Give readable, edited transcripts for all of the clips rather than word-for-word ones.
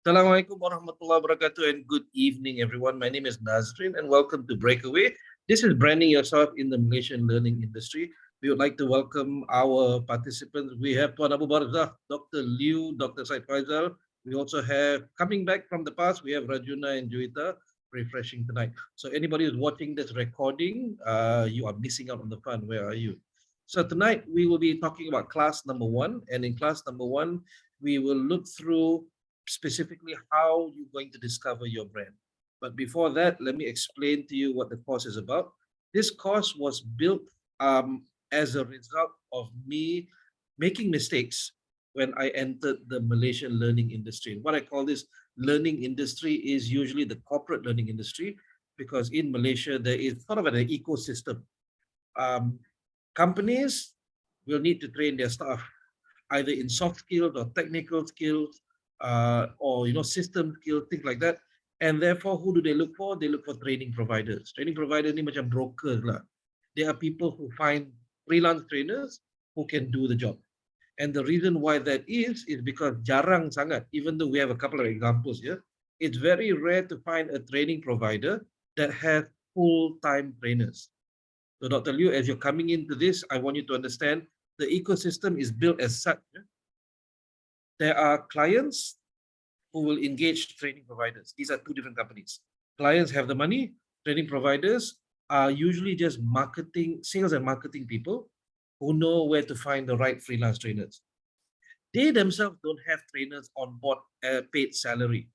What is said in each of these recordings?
Assalamualaikum warahmatullahi wabarakatuh and good evening everyone. My name is Nazrin and welcome to BreakAway. This is branding yourself in the Malaysian learning industry. We would like to welcome our participants. We have Tuan Abu Barzah, Dr. Liu, Dr. Said Faisal. We also have, coming back from the past, we have Rajuna and Juwita refreshing tonight. So anybody who's watching this recording, you are missing out on the fun. Where are you? So tonight we will be talking about class number 1, and in class number 1, we will look through specifically how you're going to discover your brand. But before that, let me explain to you what the course is about. This course was built as a result of me making mistakes when I entered the Malaysian learning industry. What I call this learning industry is usually the corporate learning industry, because in Malaysia, there is sort of an ecosystem. Companies will need to train their staff either in soft skills or technical skills, or system skills, things like that. And therefore, who do they look for? They look for training providers. Training providers ni macam brokers lah. They are people who find freelance trainers who can do the job. And the reason why that is because jarang sangat, even though we have a couple of examples here, it's very rare to find a training provider that has full-time trainers. So Dr. Liu, as you're coming into this, I want you to understand the ecosystem is built as such. There are clients who will engage training providers. These are two different companies. Clients have the money. Training providers are usually just marketing, sales and marketing people who know where to find the right freelance trainers. They themselves don't have trainers on board paid salary.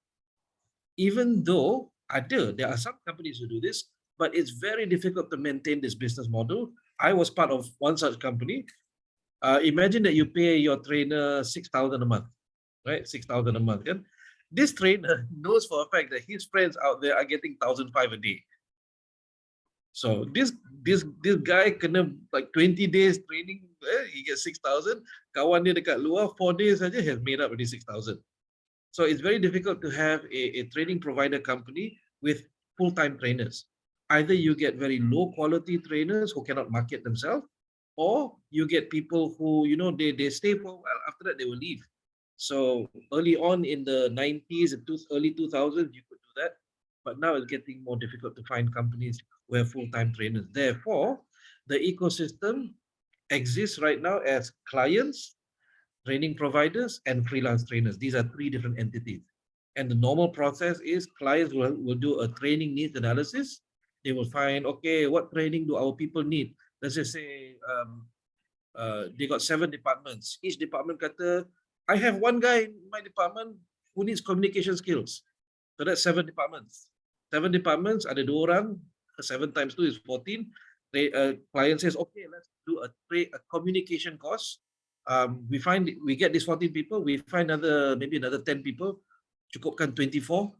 Even though there are some companies who do this, but it's very difficult to maintain this business model. I was part of one such company. Imagine that you pay your trainer 6,000 a month, right? 6,000 a month. Yeah? This trainer knows for a fact that his friends out there are getting 1,500 a day. So this guy kena like 20 days training, he gets 6,000. Kawan dia dekat luar 4 days saja has made up already 6,000. So it's very difficult to have a training provider company with full-time trainers. Either you get very low quality trainers who cannot market themselves, or you get people who, they stay for a while, after that they will leave. So early on in the 90s and early 2000s, you could do that. But now it's getting more difficult to find companies who have full-time trainers. Therefore, the ecosystem exists right now as clients, training providers, and freelance trainers. These are three different entities. And the normal process is clients will do a training needs analysis. They will find, okay, what training do our people need? Let's just say they got 7 departments. Each department kata, I have one guy in my department who needs communication skills. So that's 7 departments. 7 departments, ada 2 orang, 7 times 2 is 14. Client says, okay, let's do a communication course. We get these 14 people, we find maybe another 10 people, cukupkan 24,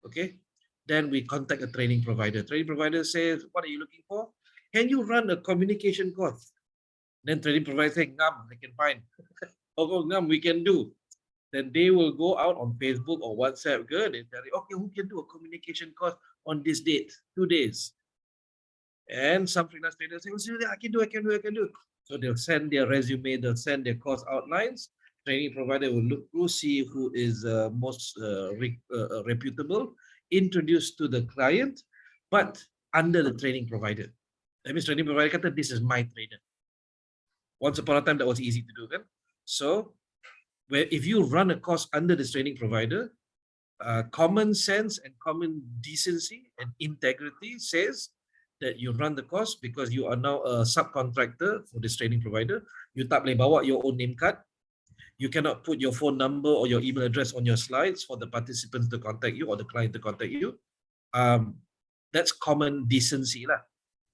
okay? Then we contact a training provider. Training provider says, what are you looking for? Can you run a communication course? Then training provider says, Ngam, I can find. Oh, Ngam, we can do. Then they will go out on Facebook or WhatsApp, good, and tell you, okay, who can do a communication course on this date, 2 days? And some freelance trainers say, oh, I can do. So they'll send their resume, they'll send their course outlines. Training provider will look through, see who is most reputable, introduced to the client, but under the training provider. That means training provider kata, this is my trainer. Once upon a time, that was easy to do. Kan? So if you run a course under this training provider, common sense and common decency and integrity says that you run the course because you are now a subcontractor for this training provider. You tak boleh bawa your own name card. You cannot put your phone number or your email address on your slides for the participants to contact you or the client to contact you. That's common decency lah.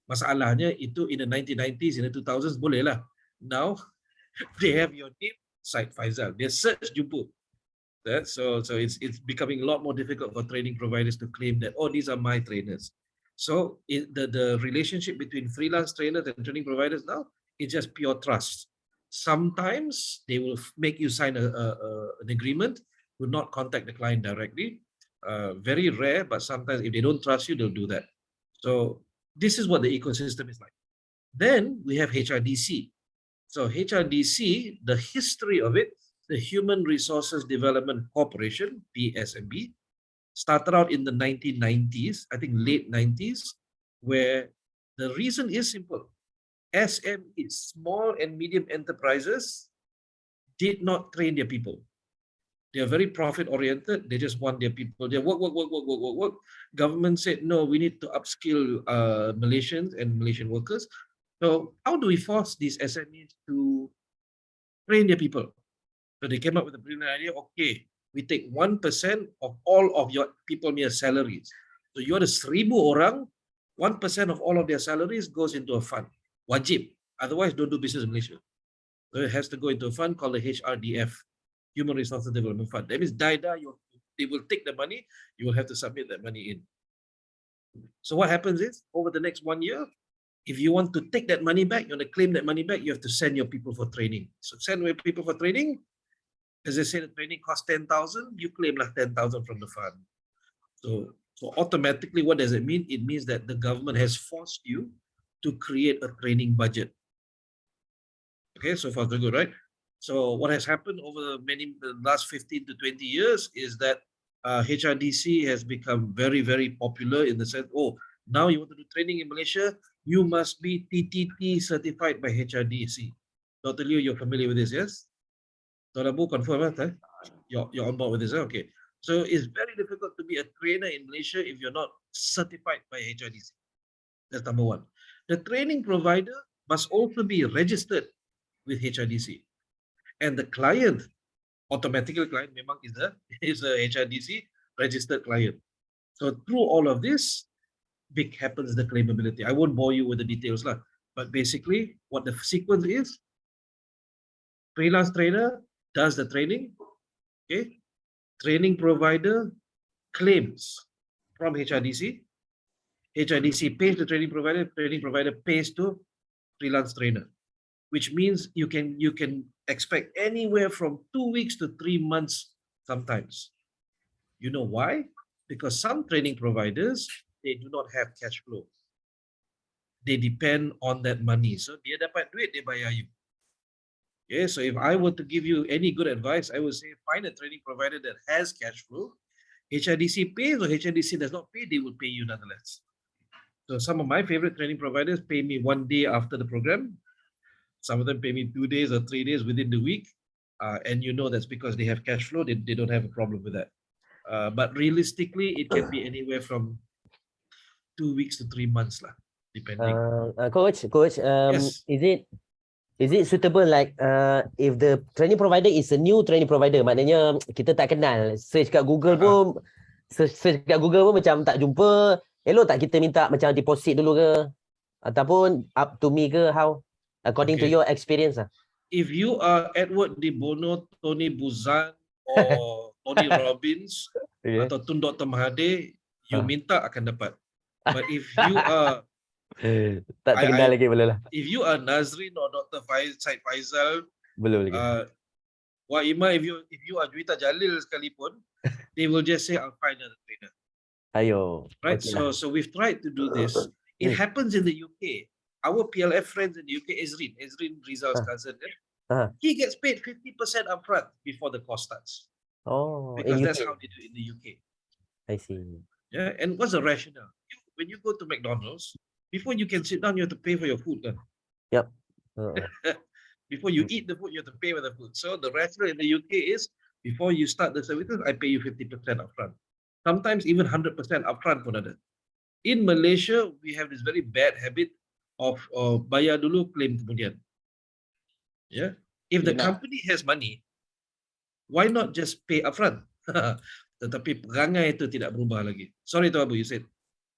Masalahnya itu in the 1990s, in the 2000s boleh lah. Now they have your name, Said Faisal. They search jumpa. So it's becoming a lot more difficult for training providers to claim that, oh, these are my trainers. So the relationship between freelance trainers and training providers now is just pure trust. Sometimes they will make you sign an agreement, will not contact the client directly. Very rare, but sometimes if they don't trust you, they'll do that. So this is what the ecosystem is like. Then we have HRDC. So HRDC, the history of it the Human Resources Development Corporation, PSMB, started out in the 1990s, I think late 90s, where the reason is simple. SMEs, small and medium enterprises, did not train their people. They are very profit oriented. They just want their people. They work. Government said, no, we need to upskill Malaysians and Malaysian workers. So how do we force these SMEs to train their people? So they came up with a brilliant idea. Okay, we take 1% of all of your people near salaries. So you ada 1,000 orang, 1% of all of their salaries goes into a fund. Wajib. Otherwise, don't do business in Malaysia. So it has to go into a fund called the HRDF, Human Resources Development Fund. That means they will take the money, you will have to submit that money in. So what happens is, over the next 1 year, if you want to take that money back, you want to claim that money back, you have to send your people for training. So send your people for training. As I said, the training costs 10,000, you claim like 10,000 from the fund. So automatically, what does it mean? It means that the government has forced you to create a training budget. Okay, so far so good, right? So what has happened over the last 15 to 20 years is that HRDC has become very, very popular in the sense, oh, now you want to do training in Malaysia, you must be TTT certified by HRDC. Dr. Liu, you're familiar with this, yes? Dr. Abu, confirm that? You're on board with this, okay? So it's very difficult to be a trainer in Malaysia if you're not certified by HRDC. That's number one. The training provider must also be registered with HRDC. And the client, automatically client memang is a HRDC registered client. So through all of this, big happens the claimability. I won't bore you with the details, but basically what the sequence is, freelance trainer does the training, okay? Training provider claims from HRDC. HRDC pays the training provider pays to freelance trainer, which means you can expect anywhere from 2 weeks to 3 months sometimes. You know why? Because some training providers, they do not have cash flow. They depend on that money. So dia dapat duit, dia bayar you. Yeah, so if I were to give you any good advice, I would say find a training provider that has cash flow. HRDC pays or HRDC does not pay, they will pay you nonetheless. So some of my favorite training providers pay me 1 day after the program. Some of them pay me 2 days or 3 days within the week. And you know that's because they have cash flow. They don't have a problem with that. But realistically, it can be anywhere from 2 weeks to 3 months, depending. Coach, Yes. is it suitable like if the training provider is a new training provider, maknanya kita tak kenal, search kat Google pun search kat Google pun macam tak jumpa, elok tak kita minta macam deposit dulu ke ataupun up to me ke, how according to your experience If you are Edward Di Bono, Tony Buzan or Tony Robbins atau Tun Dr. Mahathir, you minta akan dapat. But if you are tak terkenal lagi boleh lah. If you are Nazrin or Dr. Said Faizal, belum lagi. Wah Ima, if you are Juwita Jalil sekalipun, they will just say, I'll find another trainer. Ayo. Right, okay so we've tried to do this. It happens in the UK. Our PLF friends in the UK, Ezrin Rizal's cousin, he gets paid 50% upfront before the course starts. Oh, because that's how they do it in the UK. I see. Yeah, and what's the rationale? When you go to McDonald's, before you can sit down, you have to pay for your food. Yep. Before you eat the food, you have to pay for the food. So the rationale in the UK is, before you start the services, I pay you 50% upfront. Sometimes even 100% upfront pun ada. In Malaysia, we have this very bad habit of bayar dulu, claim kemudian. Yeah. If the company has money, why not just pay upfront? Tetapi perangai itu tidak berubah lagi. Sorry tu Abu, you said.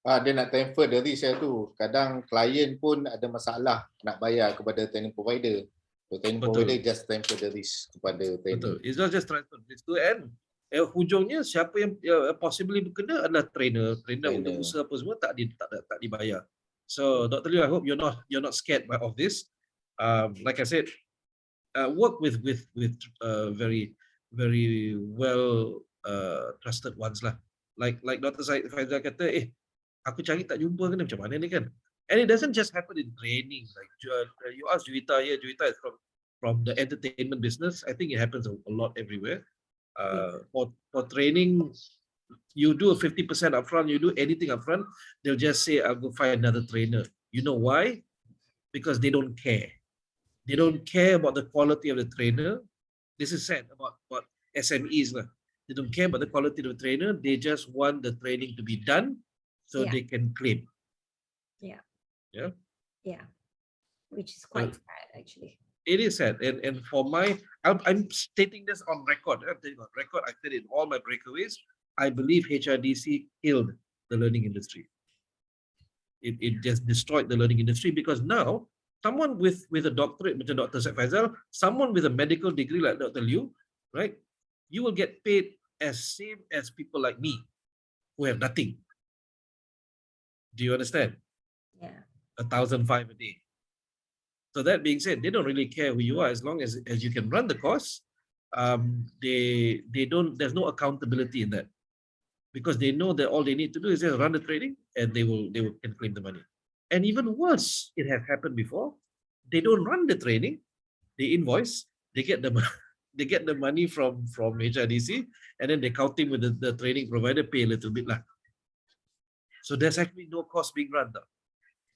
Dia nak transfer the risk tu. Kadang klien pun ada masalah nak bayar kepada training provider. So training provider just transfer the risk kepada training. Betul. It's not just transfer risk to end. Hujungnya siapa yang possibly berkena adalah trainer untuk usaha apa semua tak dibayar. So Dr. Liu, I hope you're not scared of this. Like I said, work with very very well trusted ones lah. Like Dr. Faizal kata, aku cari tak jumpa kan, macam mana ni kan? And it doesn't just happen in training. Like you ask Juwita here, Juwita is from from the entertainment business. I think it happens a lot everywhere. For training, you do a 50% upfront, you do anything upfront, they'll just say, I'll go find another trainer. You know why? Because they don't care. They don't care about the quality of the trainer. This is said about SMEs. They don't care about the quality of the trainer. They just want the training to be done so they can claim. Yeah. Yeah. Yeah. Which is quite sad, actually. It is sad. And for I'm stating this on record. I'm saying on record, I said in all my breakaways, I believe HRDC killed the learning industry. It just destroyed the learning industry, because now someone with a doctorate, Dr. Faisal, someone with a medical degree like Dr. Liu, right? You will get paid as same as people like me who have nothing. Do you understand? Yeah. 1,500 a day. So that being said, they don't really care who you are as long as you can run the course. They don't. There's no accountability in that, because they know that all they need to do is just run the training, and they can claim the money. And even worse, it has happened before. They don't run the training, they invoice, they get the they get the money from HRDC, and then they count in with the training provider, pay a little bit lah. So there's actually no cost being run though.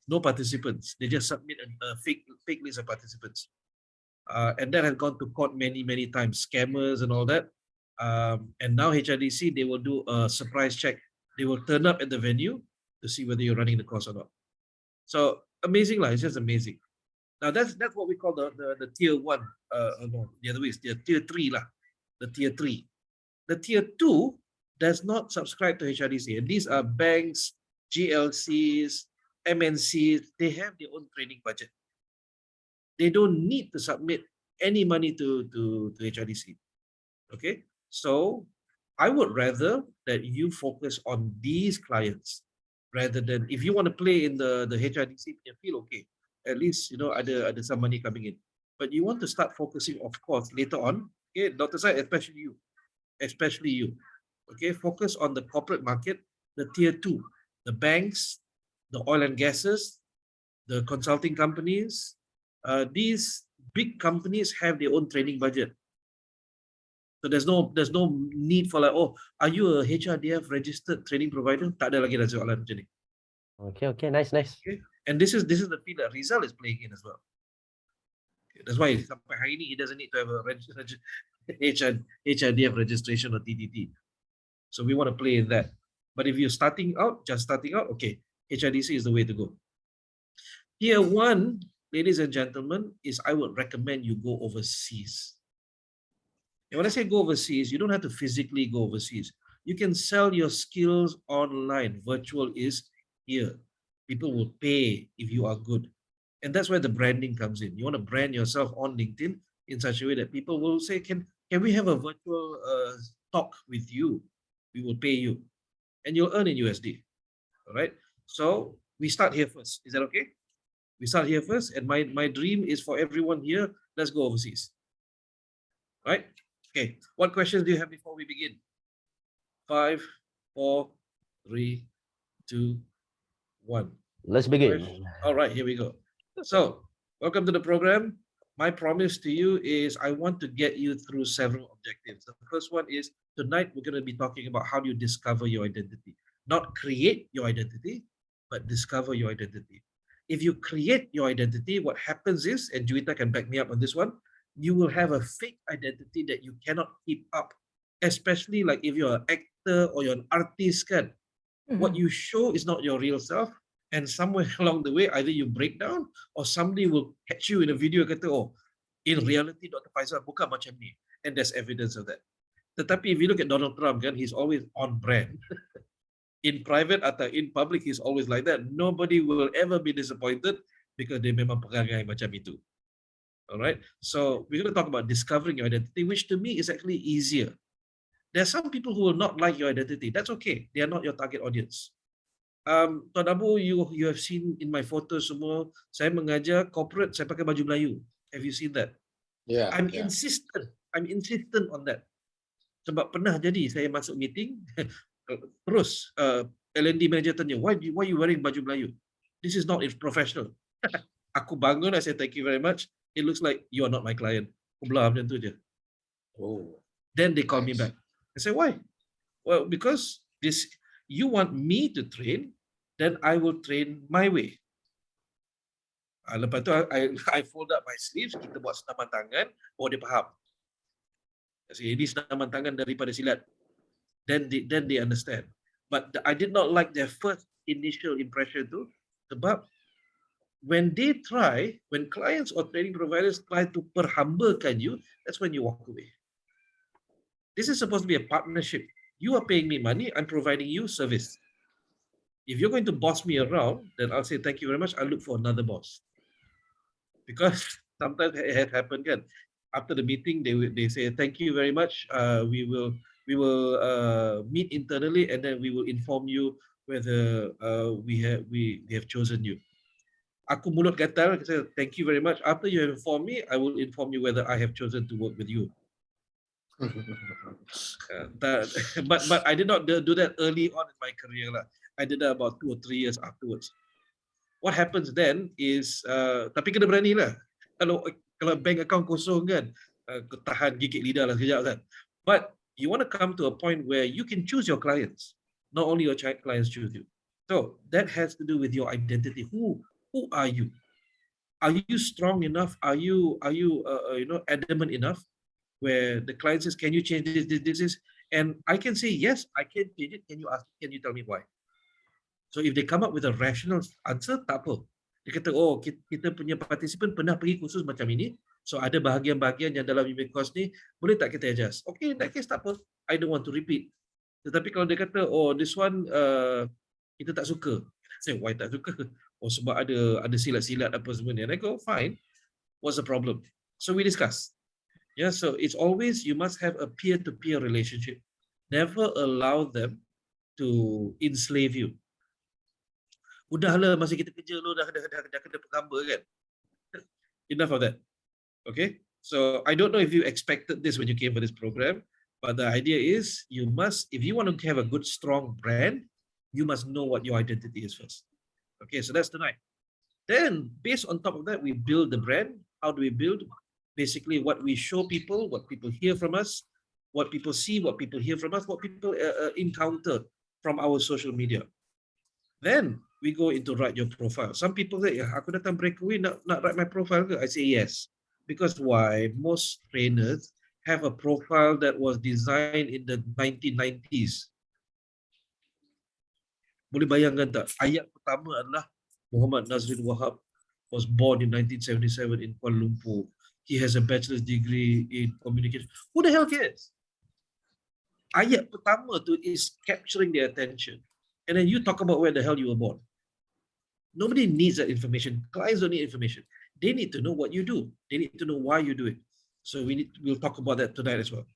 No participants. They just submit a fake list of participants. And that has gone to court many times, scammers and all that. And now HRDC, they will do a surprise check. They will turn up at the venue to see whether you're running the course or not. So amazing lah, it's just amazing. Now that's what we call the tier 1. No, the other way is tier 3 lah. The tier 3. The tier 2 does not subscribe to HRDC. And these are banks, GLCs, MNCs. They have their own training budget. They don't need to submit any money to HRDC. Okay, so I would rather that you focus on these clients rather than, if you want to play in the HRDC, you feel okay. At least ada some money coming in. But you want to start focusing, of course, later on. Okay, Dr. Said, especially you. Okay, focus on the corporate market, the tier 2, the banks, the oil and gases, the consulting companies. These big companies have their own training budget. So there's no need for like, oh, are you a HRDF registered training provider? Tak ada lagi dah soalan macam ni. Okay, nice. Okay? And this is the field that Rizal is playing in as well. Okay, that's why sampai hari ini he doesn't need to have a HRDF registration or TTT. So we want to play in that. But if you're just starting out, okay, HRDC is the way to go. Tier 1, ladies and gentlemen, is I would recommend you go overseas. And when I say go overseas, you don't have to physically go overseas. You can sell your skills online. Virtual is here. People will pay if you are good. And that's where the branding comes in. You want to brand yourself on LinkedIn in such a way that people will say, can we have a virtual talk with you? We will pay you. And you'll earn in USD. All right. So we start here first. Is that okay? We start here first. And my dream is for everyone here, let's go overseas. Right? Okay. What questions do you have before we begin? 5, 4, 3, 2, 1. Let's begin. All right, here we go. So, welcome to the program. My promise to you is I want to get you through several objectives. The first one is tonight we're going to be talking about how do you discover your identity. Not create your identity, but discover your identity. If you create your identity, what happens is, and Juwita can back me up on this one, you will have a fake identity that you cannot keep up. Especially like if you're an actor or you're an artist, kan? What you show is not your real self. And somewhere along the way, either you break down or somebody will catch you in a video and kata, oh, in reality, Dr. Faisal bukan macam ni. And there's evidence of that. Tetapi if you look at Donald Trump, kan, he's always on brand. In private atau in public, he's always like that. Nobody will ever be disappointed because they memang perangai macam itu. All right. So we're going to talk about discovering your identity, which to me is actually easier. There are some people who will not like your identity. That's okay. They are not your target audience. Tuan Abu, you have seen in my photos semua, saya mengajar corporate, saya pakai baju Melayu. Have you seen that? Yeah. I'm insistent on that. Sebab pernah jadi saya masuk meeting, terus L&D manager tanya, why you wearing baju Melayu? This is not professional. Aku bangun, I say thank you very much. it looks like you are not my client. Belah macam tu je. Oh, Then they call me nice. back. I say, why? Well, because you want me to train, then I will train my way. Lepas tu I fold up my sleeves, kita buat senaman tangan, dia faham. Ini senaman tangan daripada silat. Then they understand. But I did not like their first initial impression tu, sebab when clients or training providers try to perhambakan you, that's when you walk away. This is supposed to be a partnership. You are paying me money, I'm providing you service. If you're going to boss me around, then I'll say, thank you very much, I'll look for another boss. Because sometimes it has happened, kan? After the meeting, they say, thank you very much, we will meet internally and then we will inform you whether we have chosen you. Aku mulut gatal, say, thank you very much. After you have informed me, I will inform you whether I have chosen to work with you. But I did not do that early on in my career lah. I did that about 2 or 3 years afterwards. What happens then is, tapi kena berani lah. Kalau bank account kosong kan, tahan gigit lidah lah sekejap kan. But you want to come to a point where you can choose your clients. Not only your clients choose you. So that has to do with your identity. Who are you? Are you strong enough? Are you adamant enough? Where the client says, can you change this? And I can say, yes, I can change it. Can you tell me why? So if they come up with a rational answer, tak apa. Dia kata, oh, kita punya participant pernah pergi kursus macam ini. So ada bahagian-bahagian yang dalam unit cost ni, boleh tak kita adjust? Okay, in that case tak apa. I don't want to repeat. Tetapi kalau dia kata, oh, this one kita tak suka. Say, why tak suka? Oh, sebab ada silat-silat apa semua ni. And I go, fine. What's the problem? So we discuss. Yeah, so it's always, you must have a peer-to-peer relationship. Never allow them to enslave you. Udahlah, masa kita kerja lu dah kena penghamba kan. Enough of that. Okay? So I don't know if you expected this when you came for this program, but the idea is you must, if you want to have a good, strong brand, you must know what your identity is first. Okay, so that's tonight. Then, based on top of that, we build the brand. How do we build? Basically, what we show people, what people hear from us, what people see, what people hear from us, what people encounter from our social media. Then we go into write your profile. Some people say, aku datang BreakAway nak write my profile ke? I say yes. Because why? Most trainers have a profile that was designed in the 1990s. Boleh bayangkan tak? Ayat pertama adalah Muhammad Nazrin Wahab was born in 1977 in Kuala Lumpur. He has a bachelor's degree in communication. Who the hell cares? Ayat pertama tu is capturing their attention. And then you talk about where the hell you were born. Nobody needs that information. Clients don't need information. They need to know what you do. They need to know why you do it. So we'll talk about that tonight as well.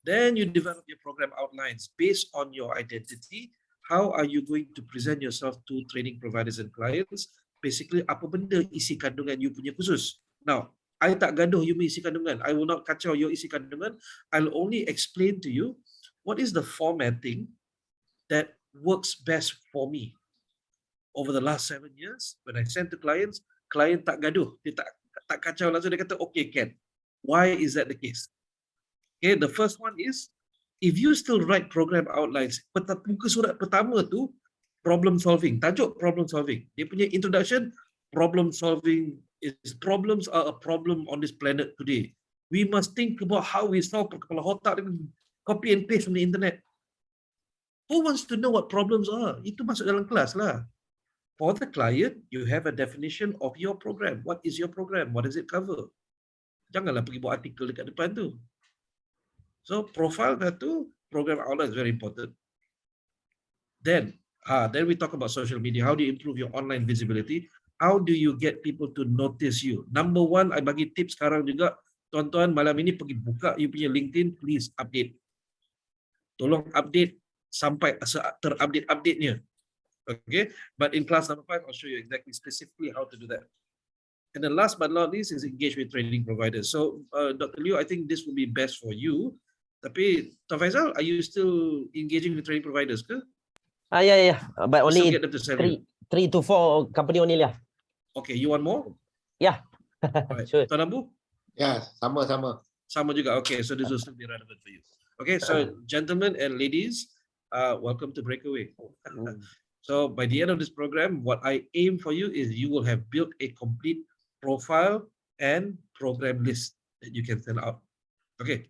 Then you develop your program outlines based on your identity. How are you going to present yourself to training providers and clients? Basically, apa benda isi kandungan you punya khusus. Now, I tak gaduh you punya isi kandungan. I will not kacau your isi kandungan. I'll only explain to you what is the formatting that works best for me. Over the last 7 years, when I send to clients, client tak gaduh. Dia tak kacau langsung. Dia kata, okay, Ken. Why is that the case? Okay, the first one is, if you still write program outlines, muka surat pertama tu, problem solving. Tajuk problem solving. Dia punya introduction, problem solving is problems are a problem on this planet today. We must think about how we solve kepala otak dengan copy and paste from the internet. Who wants to know what problems are? Itu masuk dalam kelas lah. For the client, you have a definition of your program. What is your program? What does it cover? Janganlah pergi buat artikel dekat depan tu. So profile satu, program outline is very important. Then we talk about social media. How do you improve your online visibility? How do you get people to notice you? Number one, I bagi tips sekarang juga. Tuan-tuan, malam ini pergi buka you punya LinkedIn, please update. Tolong update sampai terupdate-update-nya. Okay, but in class number 5, I'll show you exactly specifically how to do that. And then last but not least is engage with training providers. So, Dr. Liu, I think this will be best for you. Tapi, Tuan Faisal, are you still engaging with training providers ke? Yeah. But only get them to sell you. 3 to 4 company only lah. Okay, you want more? Yeah. Right. Sure. Tuan Abu? Ya, sama-sama. Sama juga. Okay, so this will still be relevant for you. Okay, so gentlemen and ladies, welcome to BreakAway. So by the end of this program, what I aim for you is you will have built a complete profile and program list that you can send out. Okay,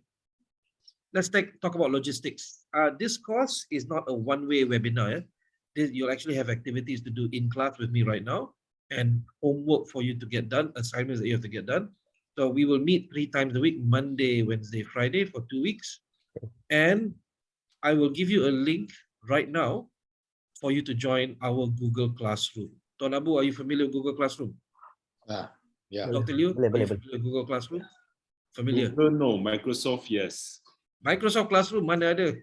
let's talk about logistics. This course is not a one-way webinar. You'll actually have activities to do in class with me right now and homework for you to get done, assignments that you have to get done. So we will meet 3 times a week, Monday, Wednesday, Friday for 2 weeks. And I will give you a link right now for you to join our Google Classroom. Tuan Abu, are you familiar with Google Classroom? Ya. Dr. Liu, Boleh, are you boleh, familiar with Google Classroom? Familiar. Google no, Microsoft yes. Microsoft Classroom, mana ada?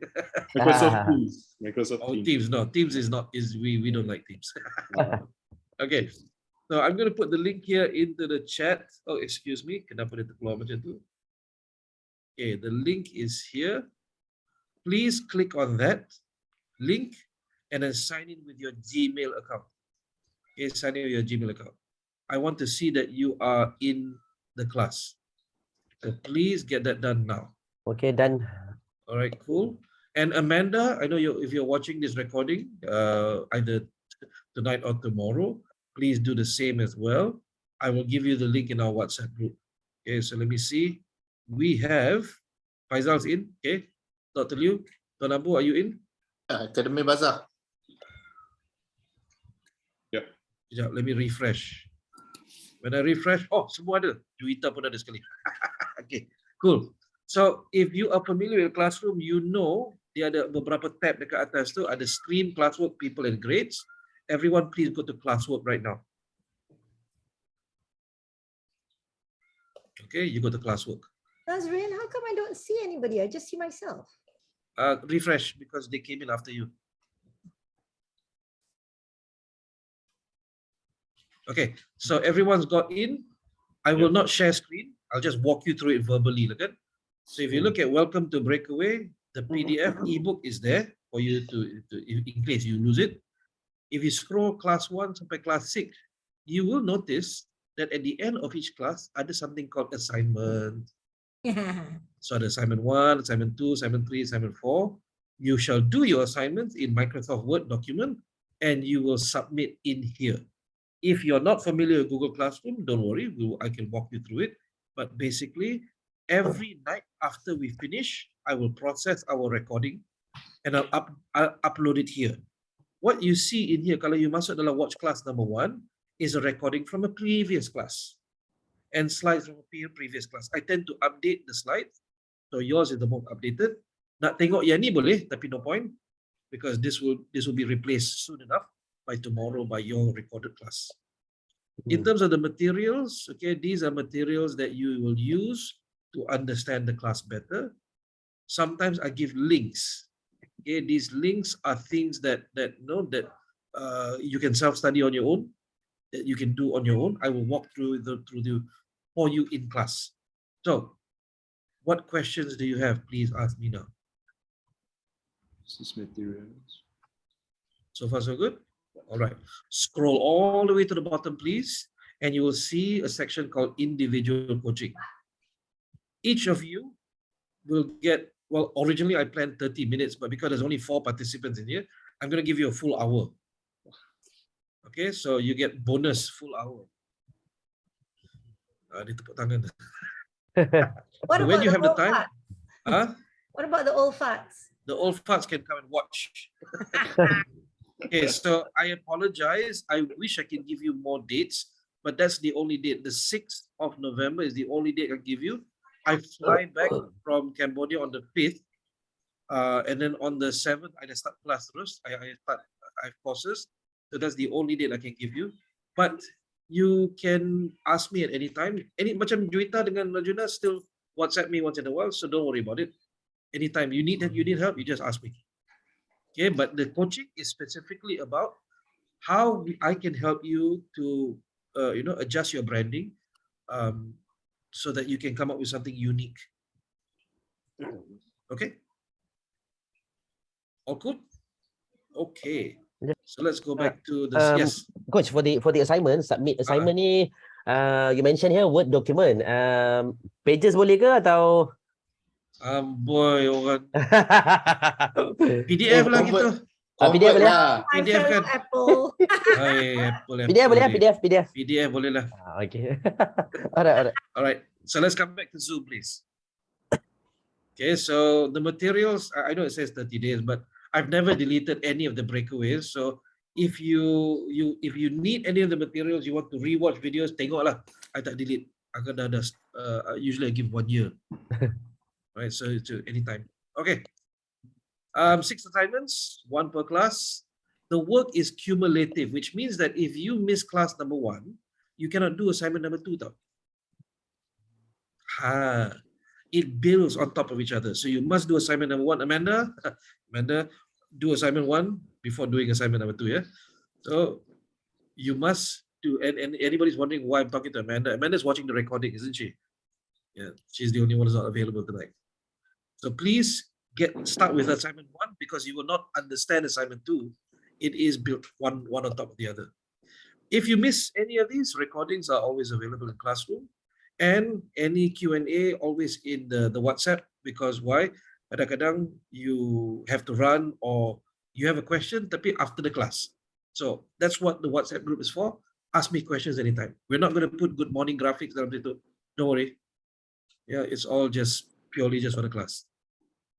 Microsoft Teams. Microsoft Oh, Teams. Teams, no. Teams is not, we don't like Teams. Okay, so I'm going to put the link here into the chat. Oh, excuse me, kenapa dia terkeluar macam tu? Okay, the link is here. Please click on that link and then sign in with your Gmail account. Okay, sign in with your Gmail account. I want to see that you are in the class. So please get that done now. Okay, done. All right, cool. And Amanda, I know if you're watching this recording, either tonight or tomorrow, please do the same as well. I will give you the link in our WhatsApp group. Okay, so let me see. We have Faisal's in. Okay, Dr. Liu, Tuan Abu, are you in? Akademi Bazar. Sekejap, let me refresh. When I refresh, oh, semua ada. Juwita pun ada sekali. Okay, cool. So, if you are familiar with Classroom, you know dia ada beberapa tab dekat atas tu, ada screen, classwork, people and grades. Everyone please go to classwork right now. Okay, you go to classwork. Nazrin, how come I don't see anybody? I just see myself. Refresh because they came in after you. Okay, so everyone's got in. I will not share screen. I'll just walk you through it verbally. Look at. So if you look at Welcome to BreakAway, the PDF ebook is there for you to in case you lose it. If you scroll class 1 sampai class 6, you will notice that at the end of each class, ada something called assignment. So the assignment 1, assignment 2, assignment 3, assignment 4. You shall do your assignments in Microsoft Word document and you will submit in here. If you're not familiar with Google Classroom, don't worry, I can walk you through it. But basically, every night after we finish, I will process our recording and I'll upload it here. What you see in here, kalau you masuk dalam watch class number 1, is a recording from a previous class and slides from a previous class. I tend to update the slides, so yours is the most updated. Nak tengok yang ni boleh, tapi no point because this will be replaced soon enough by tomorrow by your recorded class. In terms of the materials, okay, these are materials that you will use to understand the class better. Sometimes I give links. Okay, these links are things that you can self-study on your own, that you can do on your own. I will walk through for you in class. So, what questions do you have? Please ask me now. This is materials. So far, so good? All right. Scroll all the way to the bottom, please, and you will see a section called individual coaching. Each of you will get, well, originally I planned 30 minutes, but because there's only 4 participants in here, I'm going to give you a full hour. Okay, so you get bonus full hour. Dia tepuk tangan. What So about when you the have the old time, farts? What about the old farts? the old farts can come and watch. Okay, so I apologize. I wish I can give you more dates, but that's the only date. The 6th of November is the only date I give you. I fly back from Cambodia on the 5th, and then on the 7th, I start class terus. I have courses, so that's the only date I can give you. But you can ask me at any time. Macam Juwita dengan Najuna still WhatsApp me once in a while, so don't worry about it. Anytime you need help, you just ask me. Okay, but the coaching is specifically about how I can help you to adjust your branding so that you can come up with something unique. Okay? All good? Okay. So let's go back to the yes. Coach, for the assignment, submit assignment ni You mentioned here Word document. Pages boleh ke atau? Boy, orang PDF Oh, lah convert. gitu. PDF Convert boleh? lah. My PDF fellow kan? Apple. Apple, PDF boleh? ni. PDF. PDF boleh lah. Okay. Alright. Alright, so let's come back to Zoom, please. Okay, so the materials, I know it says 30 days, but I've never deleted any of the breakaways. So if you need any of the materials, you want to rewatch videos, tengok lah. I tak delete. Usually I give 1 year. Right, so to anytime. Okay. 6 assignments, 1 per class. The work is cumulative, which means that if you miss class number 1, you cannot do assignment number 2 tau. It builds on top of each other. So you must do assignment number 1. Amanda, do assignment 1 before doing assignment number 2, yeah? So you must do, and anybody's wondering why I'm talking to Amanda. Amanda's watching the recording, isn't she? Yeah, she's the only one who's not available tonight. So please start with assignment 1 because you will not understand assignment 2. It is built one on top of the other. If you miss any of these, recordings are always available in Classroom. And any Q&A always in the WhatsApp, because why? Kadang-kadang you have to run or you have a question tapi after the class. So that's what the WhatsApp group is for. Ask me questions anytime. We're not going to put good morning graphics dalam situ. Don't worry. Yeah, it's all just purely just for the class.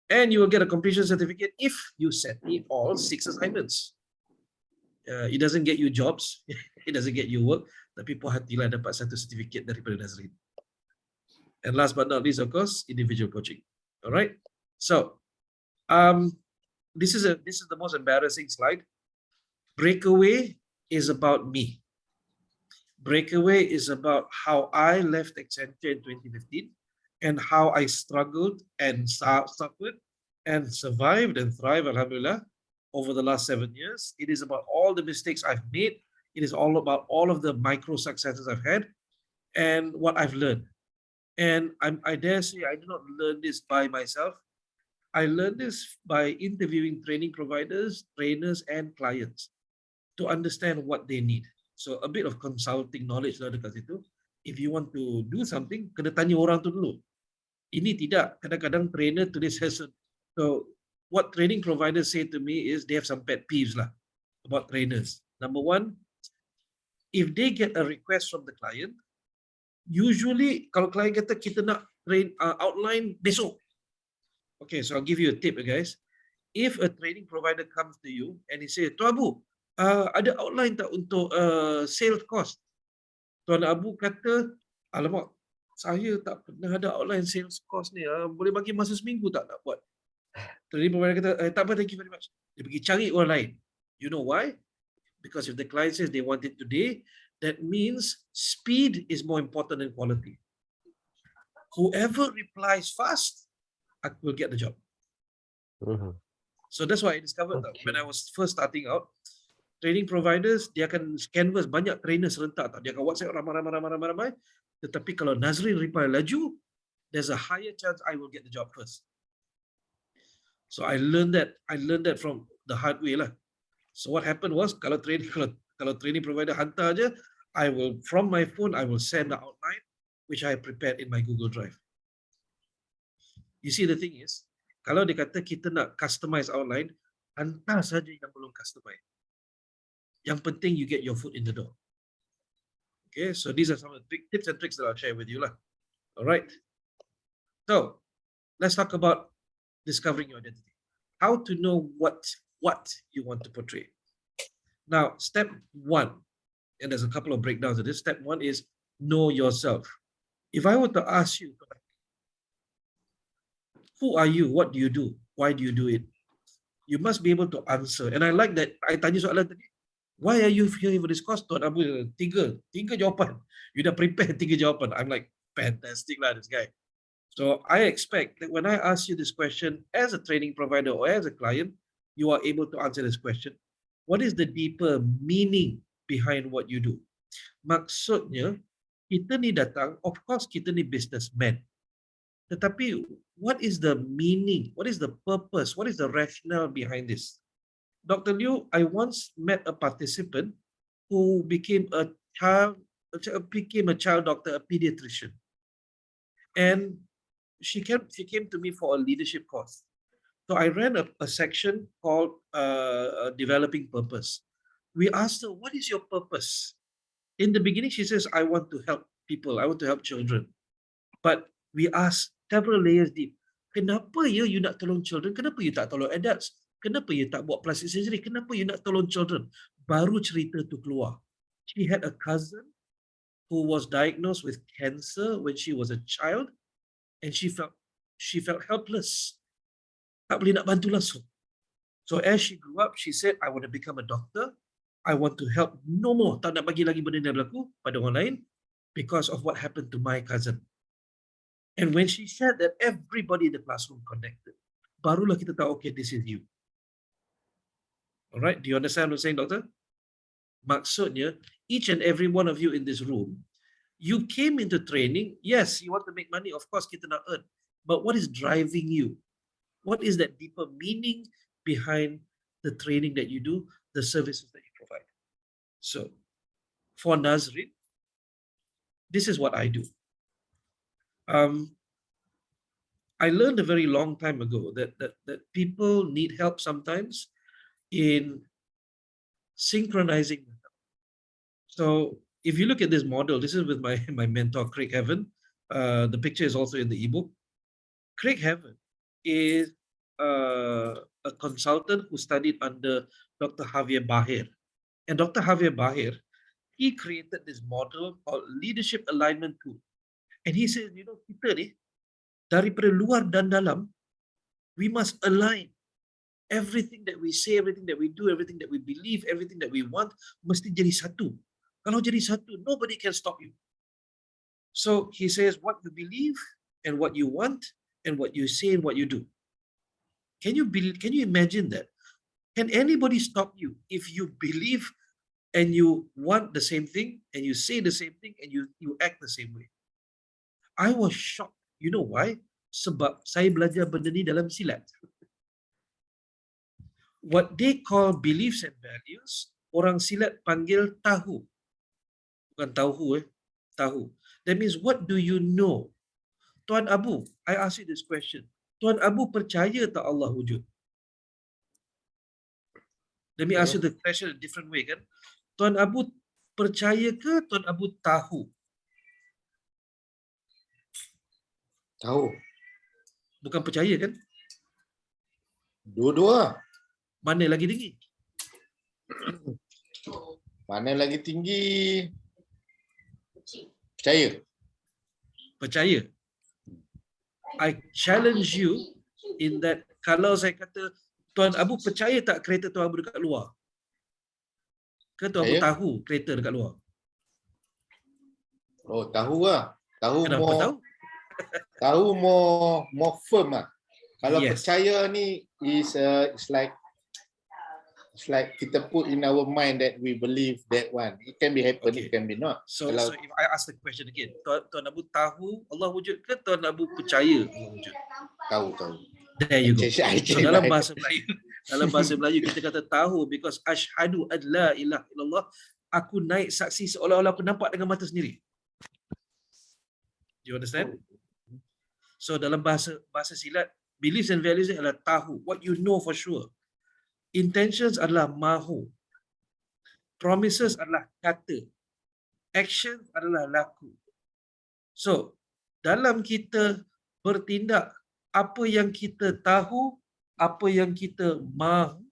And you will get a completion certificate if you send me all 6 assignments. It doesn't get you jobs. It doesn't get you work. Tapi puas hatilah dapat satu certificate daripada Nazrin. And last but not least, of course, individual coaching. All right. So, this is the most embarrassing slide. Breakaway is about me. Breakaway is about how I left Accenture in 2015 and how I struggled and suffered and survived and thrived, alhamdulillah, over the last 7 years. It is about all the mistakes I've made. It is all about all of the micro successes I've had and what I've learned. And I dare say I did not learn this by myself. I learned this by interviewing training providers, trainers, and clients to understand what they need. So a bit of consulting knowledge lah dekat situ. If you want to do something, kena tanya orang tu dulu. Ini tidak. Kadang-kadang trainer tulis hasil. So what training providers say to me is they have some pet peeves lah about trainers. Number 1, if they get a request from the client, usually kalau klien kata kita nak train outline besok. Okay, so I'll give you a tip, guys. If a training provider comes to you and he says, Tuan Abu, ada outline tak untuk sales cost? Tuan Abu kata, alamak, saya tak pernah ada outline sales cost ni. Boleh bagi masa seminggu tak nak buat? Training provider kata, tak apa, thank you very much. Dia pergi cari orang lain. You know why? Because if the client says they want it today, that means speed is more important than quality. Whoever replies fast will get the job. So that's why I discovered that when I was first starting out, training providers, dia akan canvas banyak trainer serentak. Dia akan WhatsApp ramai. Tetapi kalau Nazrin reply laju, there's a higher chance I will get the job first. So I learned that from the hard way lah. So what happened was kalau training provider hantar aja, I will from my phone I will send the outline which I prepared in my Google Drive. You see, the thing is, kalau dia kata kita nak customize outline, hantar saja yang belum customize. Yang penting you get your foot in the door. Okay, so these are some of the big tips and tricks that I'll share with you lah. All right. So let's talk about discovering your identity. How to know what you want to portray. Now, step 1, and there's a couple of breakdowns of this. Step 1 is know yourself. If I were to ask you, who are you? What do you do? Why do you do it? You must be able to answer. And I like that. I tanya soalan tadi. Why are you here for this course? Tuan Abu, tiga jawapan. You dah prepare 3 jawapan. I'm like, fantastic lah, this guy. So I expect that when I ask you this question as a training provider or as a client, you are able to answer this question. What is the deeper meaning behind what you do? Maksudnya, kita ni datang, of course kita ni businessman. Tetapi, what is the meaning? What is the purpose? What is the rationale behind this? Dr. Liu, I once met a participant who became a child became a child doctor, a pediatrician. And she came to me for a leadership course. So I ran a section called Developing Purpose. We asked her, what is your purpose? In the beginning, she says, I want to help people. I want to help children. But we asked several layers deep. Kenapa you nak tolong children? Kenapa you tak tolong adults? Kenapa you tak buat plastic surgery? Kenapa you nak tolong children? Baru cerita tu keluar. She had a cousin who was diagnosed with cancer when she was a child, and she felt helpless. Tak boleh nak bantu langsung. So as she grew up, she said, I want to become a doctor. I want to help no more. Tak nak bagi lagi benda ni berlaku pada orang lain because of what happened to my cousin. And when she said that, everybody in the classroom connected. Barulah kita tahu, okay, this is you. All right, do you understand what I'm saying, doctor? Maksudnya, each and every one of you in this room, you came into training. Yes, you want to make money. Of course, kita nak earn. But what is driving you? What is that deeper meaning behind the training that you do, the services that you provide? So, for Nazrin, this is what I do. I learned a very long time ago that people need help sometimes in synchronizing. So if you look at this model, this is with my mentor, Craig Heaven. The picture is also in the ebook. Craig Heaven is a consultant who studied under Dr. Javier Bahir. And Dr. Javier Bahir, he created this model called Leadership Alignment Tool. And he says, kita ni, daripada luar dan dalam, we must align everything that we say, everything that we do, everything that we believe, everything that we want, mesti jadi satu. Kalau jadi satu, nobody can stop you. So he says, what you believe and what you want and what you say and what you do. Can you imagine that? Can anybody stop you if you believe and you want the same thing and you say the same thing and you act the same way? I was shocked. You know why? Sebab saya belajar benda ni dalam silat. What they call beliefs and values, orang silat panggil tahu. Bukan tauhu, tahu. That means, what do you know? Tuan Abu, I ask you this question. Tuan Abu percaya tak Allah wujud? Let me ask you the question a different way, kan? Tuan Abu percaya ke Tuan Abu tahu? Tahu. Bukan percaya, kan? Dua-dua. Mana lagi tinggi? Mana lagi tinggi? Percaya. Percaya. I challenge you in that, kalau saya kata, Tuan Abu percaya tak kereta Tuan Abu dekat luar? Ke Tuan Abu tahu kereta dekat luar? Oh, tahu lah. Tahu. Kenapa tahu? Tahu more firm lah. Kalau Yes. percaya ni is like kita put in our mind that we believe that one. It can be happen, Okay. it can be not. So if I ask the question again, Tuan Abu tahu Allah wujud ke Tuan Abu percaya Allah wujud? Tahu. There you go. I So dalam bahasa Melayu kita kata tahu because asyhadu an la ilaha illallah, aku naik saksi seolah-olah aku nampak dengan mata sendiri. Do you understand? So dalam bahasa silat, beliefs and values adalah tahu, what you know for sure. Intentions adalah mahu. Promises adalah kata. Action adalah laku. So, dalam kita bertindak, apa yang kita tahu, apa yang kita mahu,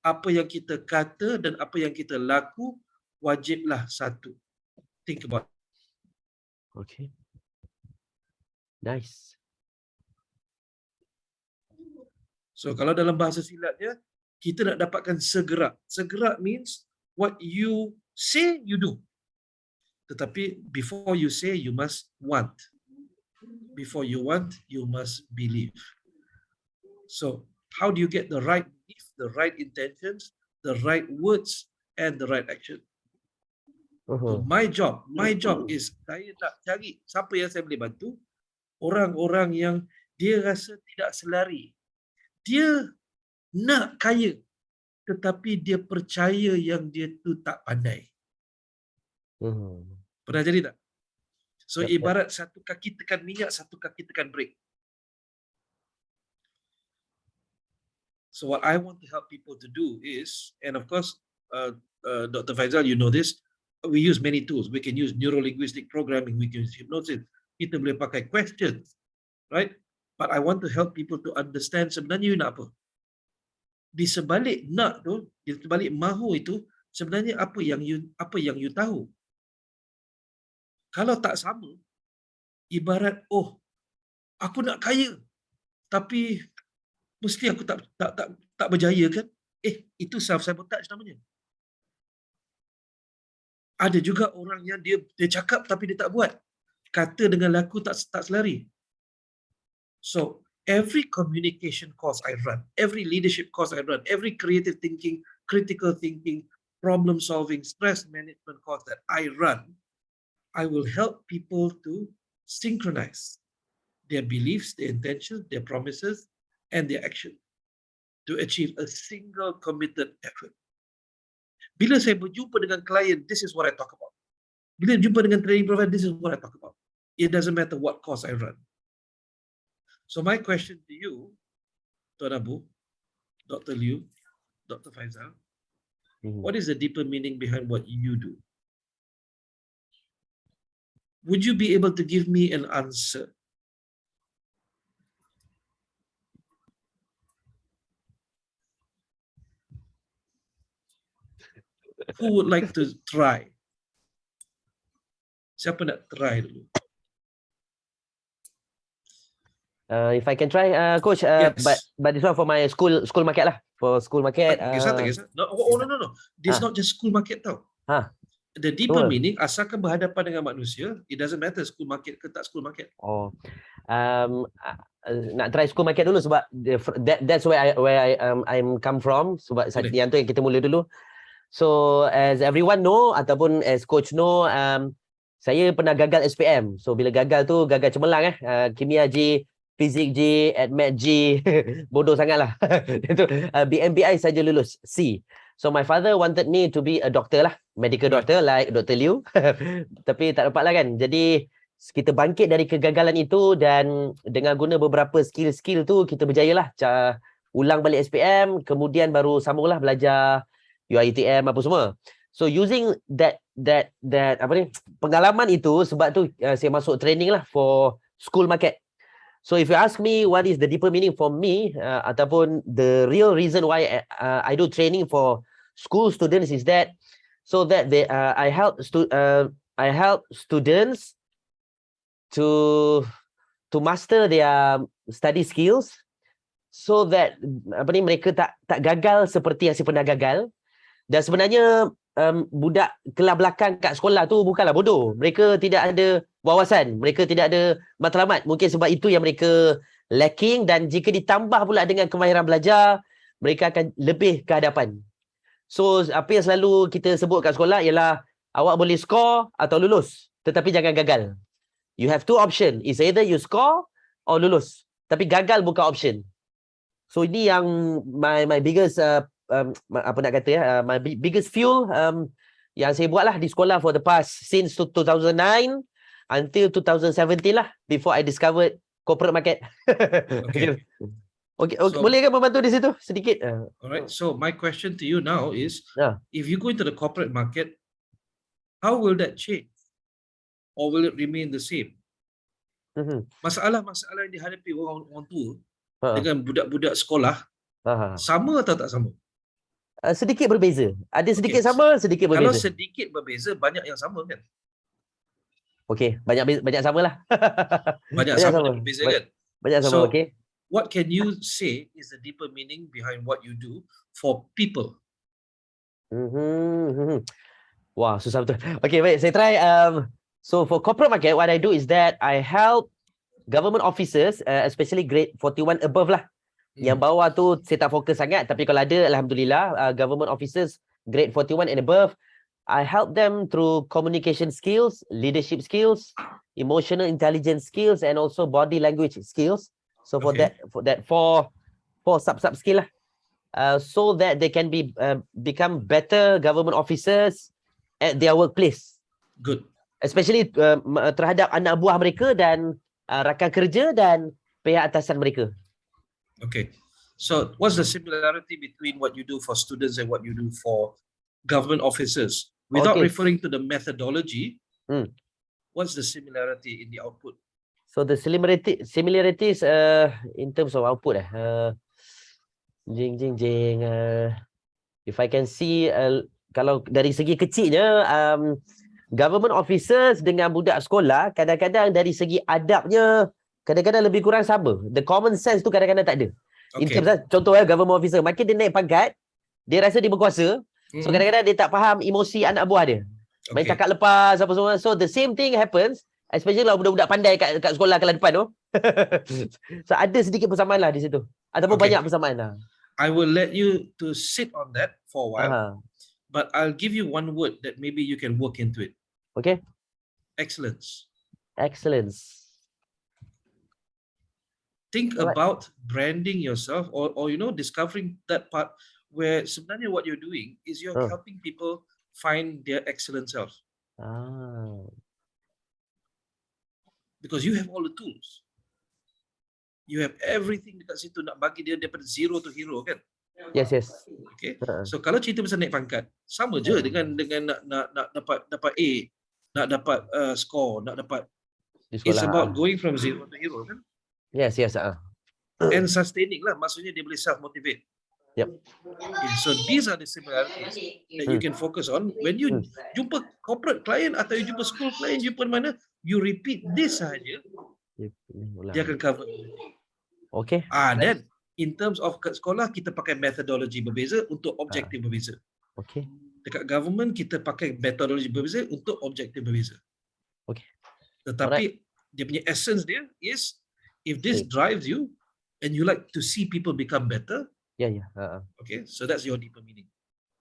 apa yang kita kata dan apa yang kita laku, wajiblah satu. Think about it. Okay. Nice. So, kalau dalam bahasa silatnya, kita nak dapatkan segerak. Segerak means what you say, you do. Tetapi before you say, you must want. Before you want, you must believe. So, how do you get the right belief, the right intentions, the right words, and the right action? So my job is saya nak cari siapa yang saya boleh bantu. Orang-orang yang dia rasa tidak selari. Dia nak kaya, tetapi dia percaya yang dia tu tak pandai. Pernah jadi tak? So Yep. ibarat satu kaki tekan minyak, satu kaki tekan brake. So what I want to help people to do is, and of course, Dr. Faizal, you know this, we use many tools. We can use neuro-linguistic programming, we can use hypnosis, kita boleh pakai questions, right? But I want to help people to understand sebenarnya you nak apa. Di sebalik nak tu, di sebalik mahu itu, sebenarnya apa yang you tahu. Kalau tak sama, ibarat, oh, aku nak kaya, tapi mesti aku tak berjaya kan? Itu self-sabotage namanya. Ada juga orang yang dia cakap tapi dia tak buat. Kata dengan laku tak selari. So, every communication course I run, every leadership course I run, every creative thinking, critical thinking, problem solving, stress management course that I run, I will help people to synchronize their beliefs, their intentions, their promises, and their action to achieve a single committed effort. Bila saya berjumpa dengan klien, this is what I talk about. Bila jumpa dengan training provider, this is what I talk about. It doesn't matter what course I run. So my question to you, Tuan Abu, Dr. Liu, Dr. Faizal, what is the deeper meaning behind what you do? Would you be able to give me an answer? Who would like to try? Siapa nak try dulu? If I can try, Coach, Yes. but this one for my school market lah. For school market. Tak kisah. No. This not just school market tau. The deeper Betul. meaning, asalkan berhadapan dengan manusia, it doesn't matter school market ke tak school market. Nak try school market dulu sebab that's where I'm come from. Sebab Boleh. yang tu yang kita mula dulu. So as everyone know ataupun as coach know, saya pernah gagal SPM. So bila gagal tu gagal cemerlang kimia G, fizik G, admat G, bodoh sangatlah. Itu BMBI saja lulus C. So my father wanted me to be a doctor lah, medical doctor like Dr. Liu. Tapi tak dapat lah kan. Jadi kita bangkit dari kegagalan itu dan dengan guna beberapa skill tu kita berjaya lah. Ulang balik SPM, kemudian baru sambunglah belajar UiTM apa semua. So using that apa ni pengalaman itu, sebab tu saya masuk training lah for school market. So if you ask me what is the deeper meaning for me ataupun the real reason why I do training for school students is that so that I help students to master their study skills so that apa ni mereka tak gagal seperti yang saya pernah gagal. Dan sebenarnya budak kelas belakang kat sekolah tu bukanlah bodoh. Mereka tidak ada wawasan. Mereka tidak ada matlamat. Mungkin sebab itu yang mereka lacking, dan jika ditambah pula dengan kemahiran belajar, mereka akan lebih ke hadapan. So, apa yang selalu kita sebut kat sekolah ialah awak boleh score atau lulus. Tetapi jangan gagal. You have two option. It's either you score or lulus. Tapi gagal bukan option. So, ini yang my biggest apa nak kata my biggest fuel yang saya buat lah di sekolah for the past since 2009 until 2017 lah, before I discovered corporate market. Okay. Okay, So- boleh kan membantu di situ sedikit? Alright. So my question to you now is, if you go into the corporate market, how will that change? Or will it remain the same? Masalah-masalah yang dihadapi orang tua dengan budak-budak sekolah sama atau tak sama? Sedikit berbeza. Ada sedikit Okay. sama, sedikit Kalau berbeza. sedikit berbeza, banyak yang sama kan? Okey, banyak sama lah. Banyak sama dan berbeza kan? Banyak sama, So- okey. What can you say is the deeper meaning behind what you do for people? Wah, susah betul. Okay, baik. Saya try. So for corporate market, what I do is that I help government officers, especially grade 41 above lah. Yang bawah tu saya tak fokus sangat. Tapi kalau ada, Alhamdulillah, government officers grade 41 and above, I help them through communication skills, leadership skills, emotional intelligence skills, and also body language skills. So for Okay. that four sub skill lah. So that they can become better government officers at their workplace. Good. especially terhadap anak buah mereka dan rakan kerja dan pihak atasan mereka. Okay. So what's the similarity between what you do for students and what you do for government officers? Without Okay. referring to the methodology, Hmm. what's the similarity in the output? So the similarities in terms of output if I can see kalau dari segi kecilnya government officers dengan budak sekolah kadang-kadang dari segi adabnya kadang-kadang lebih kurang sama. The common sense tu kadang-kadang tak ada. In Okay. terms contoh government officer makin dia naik pangkat dia rasa dia berkuasa. So kadang-kadang dia tak faham emosi anak buah dia. Main Okay. cakap lepas apa semua. So the same thing happens especially kalau budak-budak pandai kat sekolah kelas depan tu. So ada sedikit persamaan lah di situ. Ataupun Okay. banyak persamaan lah. I will let you to sit on that for a while, Aha. but I'll give you one word that maybe you can work into it. Okay. Excellence. Excellence. Think Alright. about branding yourself or discovering that part where sebenarnya what you're doing is you're helping people find their excellent self because you have all the tools. You have everything dekat situ nak bagi dia daripada zero to hero kan? Yes. Okay. So kalau cerita pasal naik pangkat, sama je dengan nak dapat A, nak dapat score, nak dapat. Di It's sekolah. about going from zero to hero kan? Yes. And sustaining lah, maksudnya dia boleh self-motivate. Yep. Okay, so these are the similarities that you can focus on when you jumpa corporate client atau you jumpa school client, jumpa mana, you repeat this sahaja, dia akan cover. Okay. Then in terms of kat sekolah kita pakai methodology berbeza untuk objektif berbeza. Okay. Dekat government kita pakai methodology berbeza untuk objektif berbeza. Okay. Tetapi dia punya essence dia is if this drives you and you like to see people become better. Yeah. Okay, so that's your deeper meaning.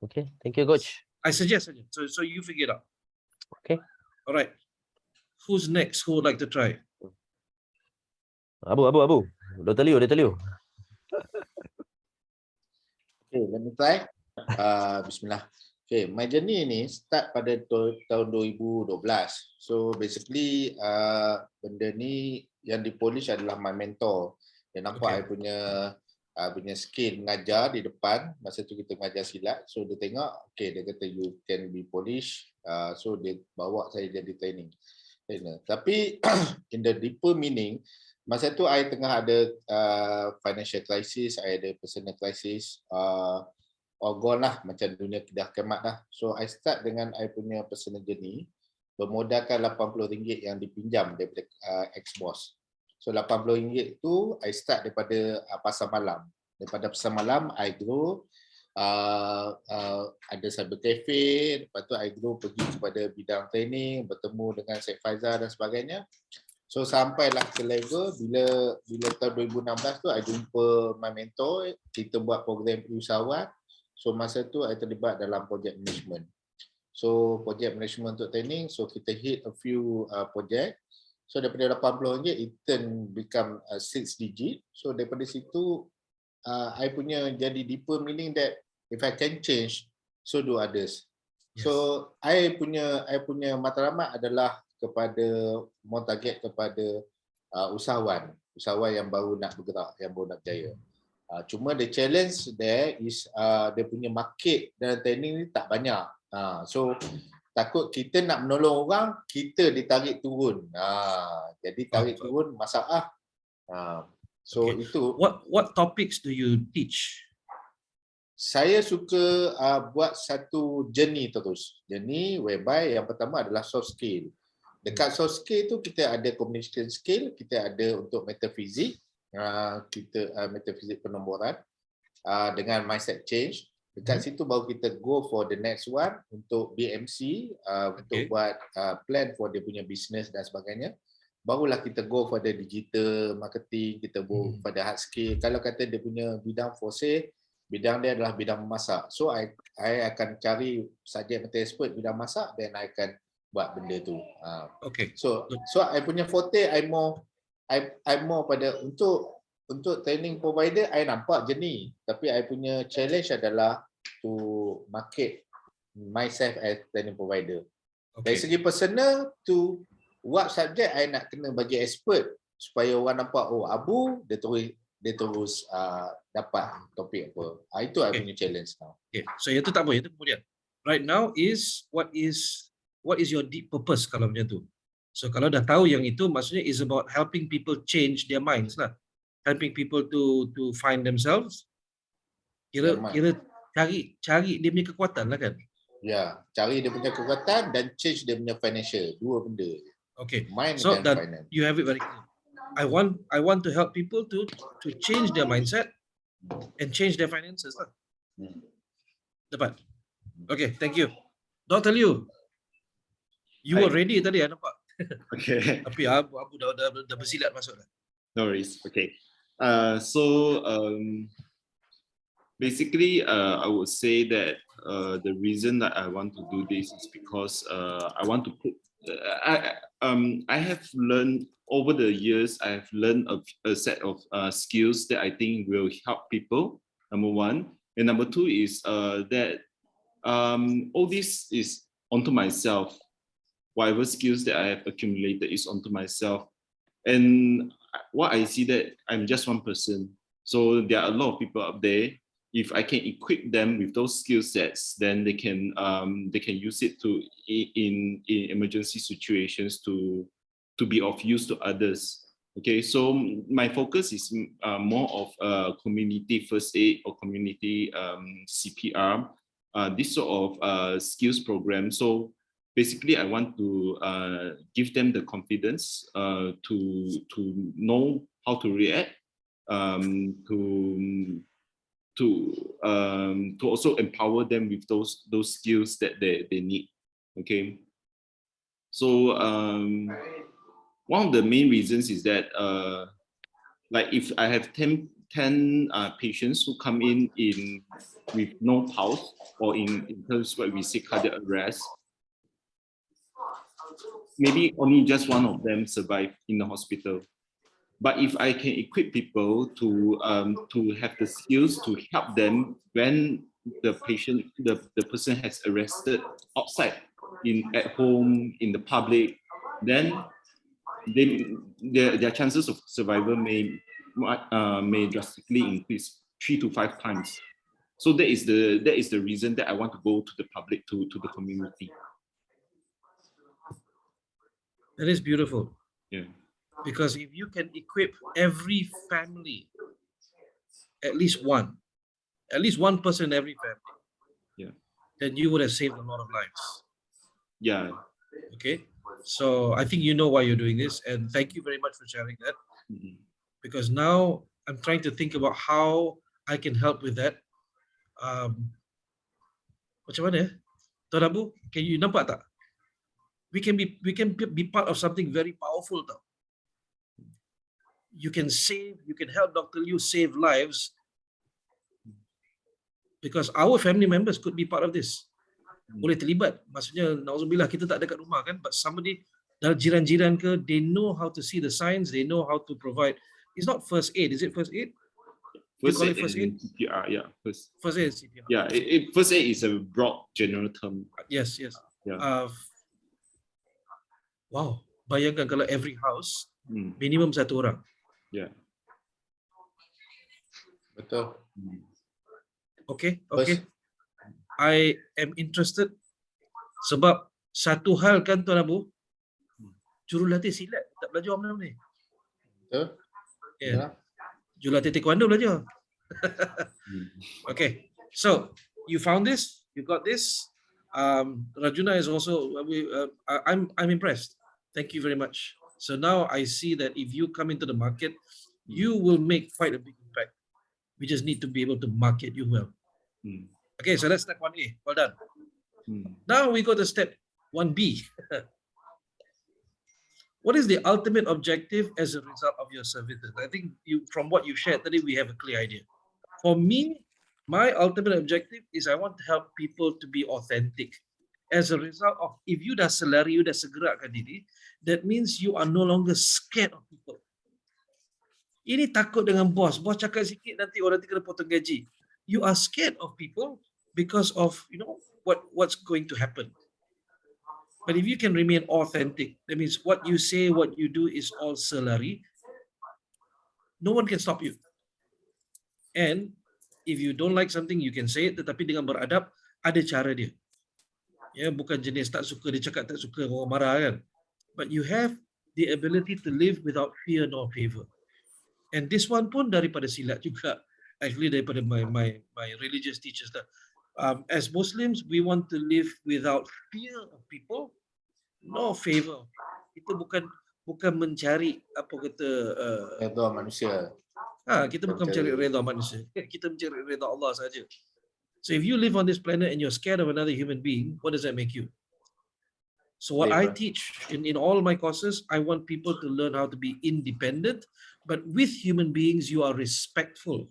Okay. Thank you, coach. I suggest. So you figure it out. Okay. All right. Who's next? Who would like to try? Abu. Udah tell you. Okay, let me try. Bismillah. Okay, my journey ni start pada tahun 2012. So basically benda ni yang dipolish adalah my mentor. Dia nampak I punya skill mengajar di depan. Masa tu kita mengajar silat. So dia tengok, okay, dia kata you can be polish. So dia bawa saya jadi trainer. Tapi in the deeper meaning, masa tu I tengah ada financial crisis, I ada personal crisis, all gone lah, macam dunia dah kemat dah. So I start dengan I punya personal journey, bermodalkan RM80 yang dipinjam daripada ex-boss. So RM80 tu I start daripada pasar malam. Daripada pasar malam I grow, ada cyber cafe, lepas tu I grow pergi kepada bidang training, bertemu dengan Syed Faizal dan sebagainya. So sampailah ke level bila tahun 2016 tu I jumpa my mentor, kita buat program usahawan. So masa tu I terlibat dalam project management. So project management untuk training, so kita hit a few project. So daripada RM80 it turn become 6 digit. So daripada situ I punya jadi deeper meaning that if I can change, so do others. Yes. So I punya matlamat adalah kepada mau target kepada usahawan yang baru nak bergerak, yang baru nak berjaya. Cuma the challenge there is dia punya market dan training ni tak banyak. So takut kita nak menolong orang, kita ditarik turun. Jadi tarik turun masalah. So itu. What topics do you teach? Saya suka buat satu journey terus. Journey whereby yang pertama adalah soft skill. Dekat soft skill tu kita ada communication skill, kita ada untuk metafizik, kita metafizik penomboran dengan mindset change. Dekat situ baru kita go for the next one untuk BMC, untuk buat plan for dia punya business dan sebagainya. Barulah kita go for the digital marketing, kita go for the hard skill. Kalau kata dia punya bidang force, bidang dia adalah bidang memasak. So I akan cari subject matter expert bidang masak, then I akan buat benda tu. Okay. So I punya forte I more pada untuk training provider I nampak jenis, tapi I punya challenge adalah to market myself as training provider. Dari Okay. segi personal to what subject I nak kena bagi expert supaya orang nampak oh Abu dia terus dapat topik apa. Itu I Okay. punya challenge now. Okay. So itu tak apa, itu kemudian. Right now is what is your deep purpose kalau macam tu. So kalau dah tahu yang itu, maksudnya is about helping people change their minds lah. Helping people to find themselves. Kira Their mind. kira cari dia punya kekuatan lah kan. Ya, cari dia punya kekuatan dan change dia punya financial. Dua benda. Okay. Mind So dan that finance. you have it very clear. I want to help people to change their mindset and change their finances lah. Dapat. Okay, thank you. Dr. Liu, you were ready tadi, I nampak. Okay. Tapi Abu dah bersilat masuk dah. No worries. Okay. Basically, I would say that the reason that I want to do this is because I want to put. I have learned over the years. I have learned a set of skills that I think will help people. Number one, and number two is that all this is onto myself. Whatever skills that I have accumulated is onto myself. And what I see that I'm just one person. So there are a lot of people up there. If I can equip them with those skill sets, then they can use it to in emergency situations to be of use to others. Okay, so my focus is more of community first aid or community CPR, this sort of skills program. So basically, I want to give them the confidence to know how to react, to also empower them with those skills that they need. Okay, so one of the main reasons is that like if I have 10 patients who come in with no pulse or in terms what we say cardiac arrest, maybe only just one of them survive in the hospital. But if I can equip people to have the skills to help them when the person has arrested outside, at home, in the public, then their chances of survival may drastically increase 3 to 5 times. So that is the reason that I want to go to the public, to the community. That is beautiful. Yeah. Because if you can equip every family, at least one person in every family, Yeah. then you would have saved a lot of lives. Yeah. Okay. So I think you know why you're doing this, and thank you very much for sharing that. Mhm. Because now I'm trying to think about how I can help with that. Macam mana? Tuan Abu, can you nampak tak? We can be part of something very powerful tau. You can help Dr. Liu save lives because our family members could be part of this. Boleh terlibat. Maksudnya, na'udzubillah, kita tak ada kat rumah kan, but somebody, dalam jiran-jiran ke, they know how to see the signs, they know how to provide. It's not first aid, is it first aid? You call it first aid? CPR, yeah. First aid is CPR. Yeah, first aid is a broad general term. Yes. Yeah. Wow, bayangkan kalau every house Mm. minimum satu orang. Yeah. Betul. Okay. I am interested sebab satu hal kan Tuan Abu, jurulatih silat tak belajar mana ni. Betul. Yeah. Jurulatih taekwondo belajar. Okay, so you found this, you got this. Rajuna is also. I'm impressed. Thank you very much. So now I see that if you come into the market, you will make quite a big impact. We just need to be able to market you well. Mm. Okay, so that's step 1A. Well done. Mm. Now we go to step 1B. What is the ultimate objective as a result of your services? I think from what you shared today, we have a clear idea. For me, my ultimate objective is I want to help people to be authentic. As a result of, if you dah selari, you dah segerakkan diri, that means you are no longer scared of people. Ini takut dengan bos cakap sikit nanti orang nanti kena potong gaji. You are scared of people because of what's going to happen. But if you can remain authentic, that means what you say, what you do is all selari. No one can stop you. And if you don't like something, you can say it. Tetapi dengan beradab, ada cara dia. Ya, bukan jenis tak suka, dia cakap tak suka, orang marah kan. But you have the ability to live without fear nor favor. And this one pun daripada silat juga. Actually daripada my religious teachers lah. As Muslims, we want to live without fear of people, no favor. Kita bukan mencari apa kata Redha manusia. kita bukan mencari redha manusia. Kita mencari redha Allah saja. So if you live on this planet and you're scared of another human being, what does that make you? So what I teach in all my courses, I want people to learn how to be independent, but with human beings, you are respectful.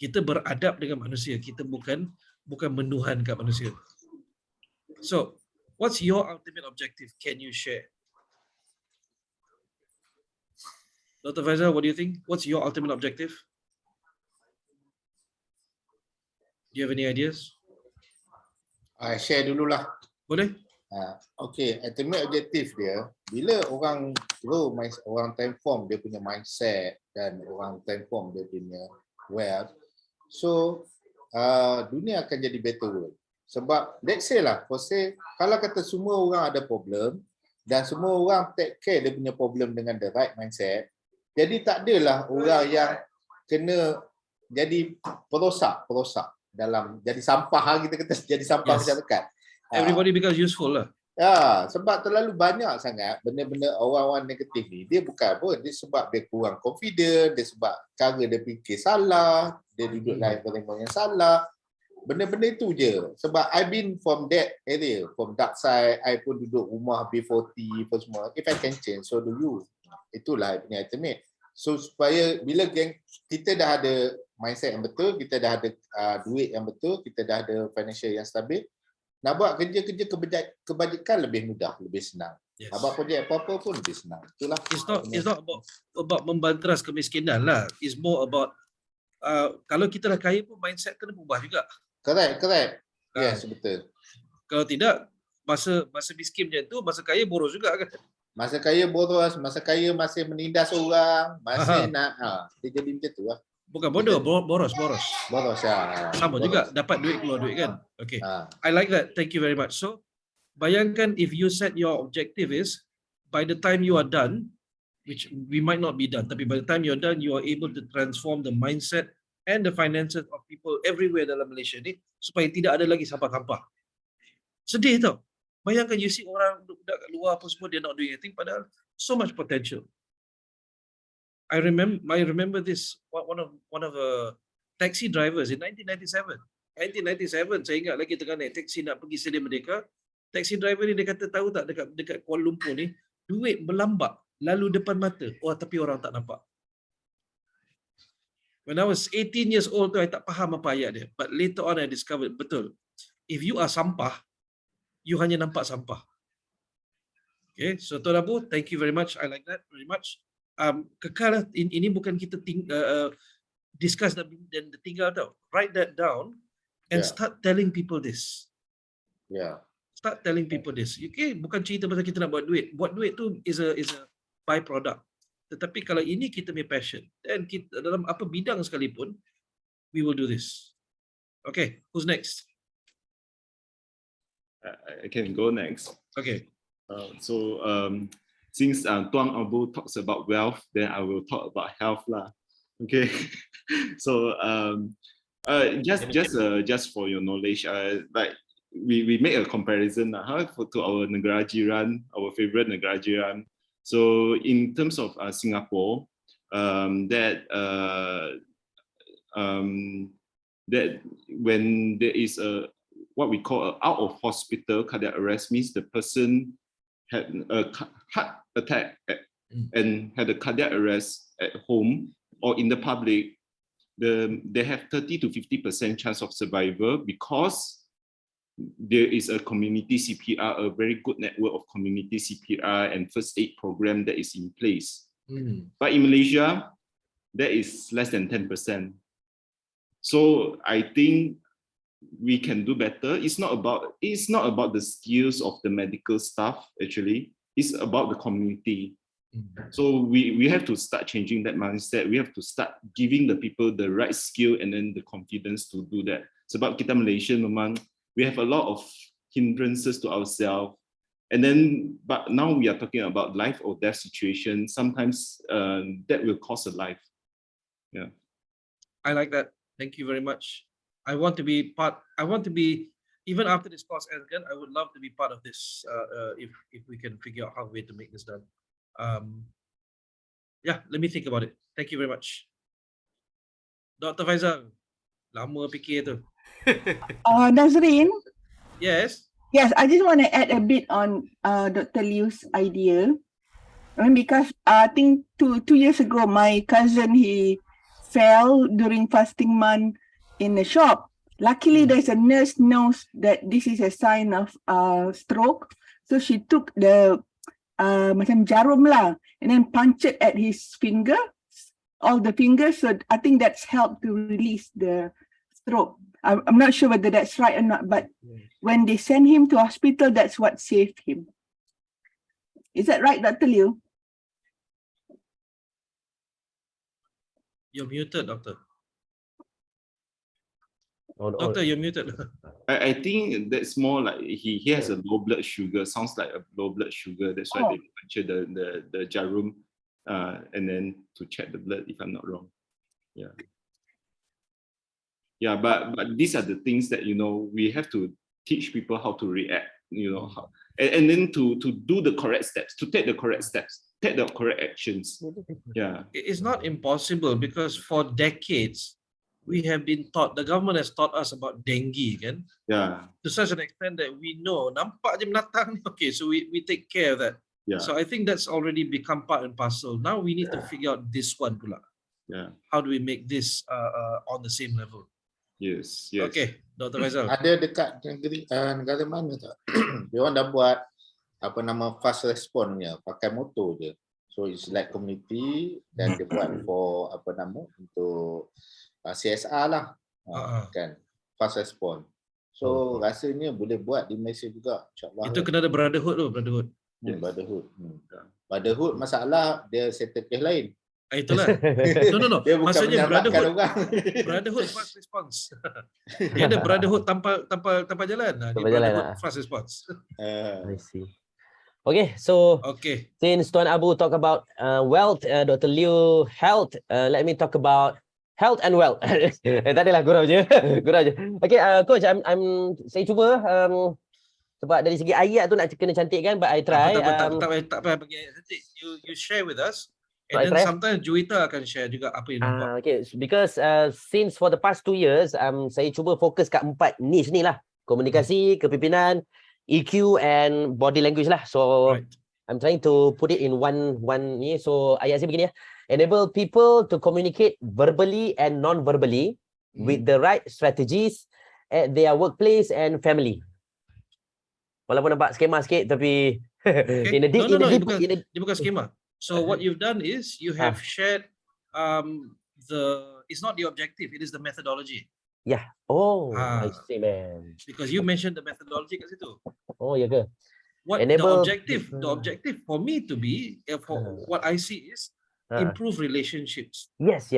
Kita beradab dengan manusia, kita bukan menuhankan manusia. So, what's your ultimate objective? Can you share? Dr. Faizal, what do you think? What's your ultimate objective? Do you have any ideas? I share dululah. Boleh? Okay, ultimate objective dia, bila orang grow, orang transform dia punya mindset dan orang transform dia punya wealth, so dunia akan jadi better world. Sebab let's say lah, kalau kata semua orang ada problem dan semua orang take care dia punya problem dengan the right mindset, jadi tak adalah orang yang kena jadi perosak dalam jadi sampah, kita kata jadi sampah masyarakat. Everybody becomes useful lah. Ya, sebab terlalu banyak sangat benda-benda orang-orang negatif ni. Dia bukan apa, dia sebab dia kurang confident, dia sebab cara dia fikir salah, dia duduk live yang salah. Benda-benda itu je. Sebab I've been from that area, from dark side, I pun duduk rumah B40 apa semua. If I can change, so do you. Itulah punya ultimate. So supaya bila kita dah ada mindset yang betul, kita dah ada duit yang betul, kita dah ada financial yang stabil, nak buat kerja-kerja kebajikan lebih mudah, lebih senang. Yes. Nak buat projek apa-apa pun lebih senang. Itulah. It's not about membanteras kemiskinan lah. It's more about kalau kita dah kaya pun mindset kena berubah juga. Correct. Yes, betul. Kalau tidak, masa miskin macam tu, masa kaya boros juga kan. Masa kaya boros, masa kaya masih menindas orang, masih dia jadi macam tu lah. Bukan bodoh, boros. Boros ya. Sama juga, dapat duit, keluar duit kan. Okay, I like that. Thank you very much. So, bayangkan if you set your objective is, by the time you are done, which we might not be done, tapi by the time you're done, you are able to transform the mindset and the finances of people everywhere dalam Malaysia ni, supaya tidak ada lagi sampah-sampah. Sedih tau. Bayangkan you see orang budak kat luar apa semua, dia not doing anything, padahal so much potential. I remember this, one of the taxi drivers in 1997. 1997, saya ingat lagi tengah naik taxi nak pergi Stadium Merdeka. Taxi driver ni dia kata, tahu tak dekat Kuala Lumpur ni, duit berlambak lalu depan mata. Tapi orang tak nampak. When I was 18 years old tu, I tak faham apa ayat dia. But later on I discovered, betul. If you are sampah, you hanya nampak sampah. Okay, so Tuan Abu, thank you very much. I like that very much. Kekal lah, ini bukan kita discuss dan tinggal tau. Write that down and start telling people this. Start telling people this. Okay, bukan cerita pasal kita nak buat duit. Buat duit tu is a byproduct. Tetapi kalau ini kita punya passion, dan kita dalam apa bidang sekalipun, we will do this. Okay, who's next? I can go next. Okay. Since Tuan Abu talks about wealth, then I will talk about health lah. Okay. So just for your knowledge, like we make a comparison to our negara jiran, our favorite negara jiran. So in terms of Singapore, that when there is a what we call out of hospital cardiac arrest, means the person had a heart attack and had a cardiac arrest at home or in the public, they have 30 to 50% chance of survival because there is a community CPR, a very good network of community CPR and first aid program that is in place. But in Malaysia, that is less than 10%. So I think we can do better. It's not about the skills of the medical staff, actually. It's about the community. So we have to start changing that mindset. We have to start giving the people the right skill and then the confidence to do that. Sebab kita Malaysia memang we have a lot of hindrances to ourselves. And then, but now we are talking about life or death situation. Sometimes that will cost a life. Yeah. I like that. Thank you very much. I want to be even after this course ends again, I would love to be part of this if we can figure out how way to make this done. Yeah, let me think about it. Thank you very much. Dr. Faizal, lama fikir tu. Nazreen, Yes. yes, I just want to add a bit on Dr. Liu's idea. Because I think two years ago, my cousin, he fell during fasting month in the shop. Luckily, there's a nurse knows that this is a sign of stroke. So she took the macam jarum lah and then punctured at his finger, all the fingers. So I think that's helped to release the stroke. I'm not sure whether that's right or not, but when they sent him to hospital, that's what saved him. Is that right, Dr. Liu? You're muted, doctor. Oh, Doctor, you're muted. I think that's more like he has a low blood sugar. Sounds like a low blood sugar. That's why they puncture the jarum and then to check the blood, if I'm not wrong. Yeah. Yeah, but these are the things that, we have to teach people how to react, how, and then to do the correct steps, to take the correct steps, take the correct actions. Yeah. It's not impossible because for decades, we have been taught, the government has taught us about dengue, kan? Yeah. To such an extent that we know, nampak je menatang, okay, so we take care of that. Yeah. So I think that's already become part and parcel. Now we need to figure out this one pula. Yeah. How do we make this on the same level? Yes. Yes. Okay, Dr. Faizal. Ada dekat negara mana tak? Dia orang dah buat fast response punya, pakai motor je. So it's like community dan dia buat for untuk CSR lah, kan, fast response. So rasanya boleh buat di Malaysia juga, insyaAllah. Itu kena ada brotherhood tu, brotherhood. Brotherhood. Brotherhood masalah dia settle kes lain. Itulah. No. Dia bukan Maksudnya menyelamatkan brotherhood fast response. Dia ada brotherhood tanpa jalan. Dia brotherhood fast response. I see. Okay, so since Tuan Abu talk about wealth, Dr. Liu health, let me talk about health and wealth. Tak adalah, gurau je. Okay, Coach, saya cuba sebab dari segi ayat tu nak kena cantik kan, but I try. Tak payah bagi ayat cantik. You share with us. And then sometimes Juwita akan share juga apa yang nampak. Okay, because since for the past 2 years, saya cuba fokus kat 4 niche ni lah. Komunikasi, kepimpinan, EQ and body language lah. So I'm trying to put it in one ni. So ayat saya begini ya. Enable people to communicate verbally and non-verbally with the right strategies at their workplace and family. Walaupun nampak skema sikit tapi in a deep, dia bukan skema. So what you've done is you have shared it's not the objective, it is the methodology. Yeah. Oh, I see, man. Because you mentioned the methodology kat situ. Oh, ya ke? What Enable... the objective for me to be, for what I see is improve relationships. Yes.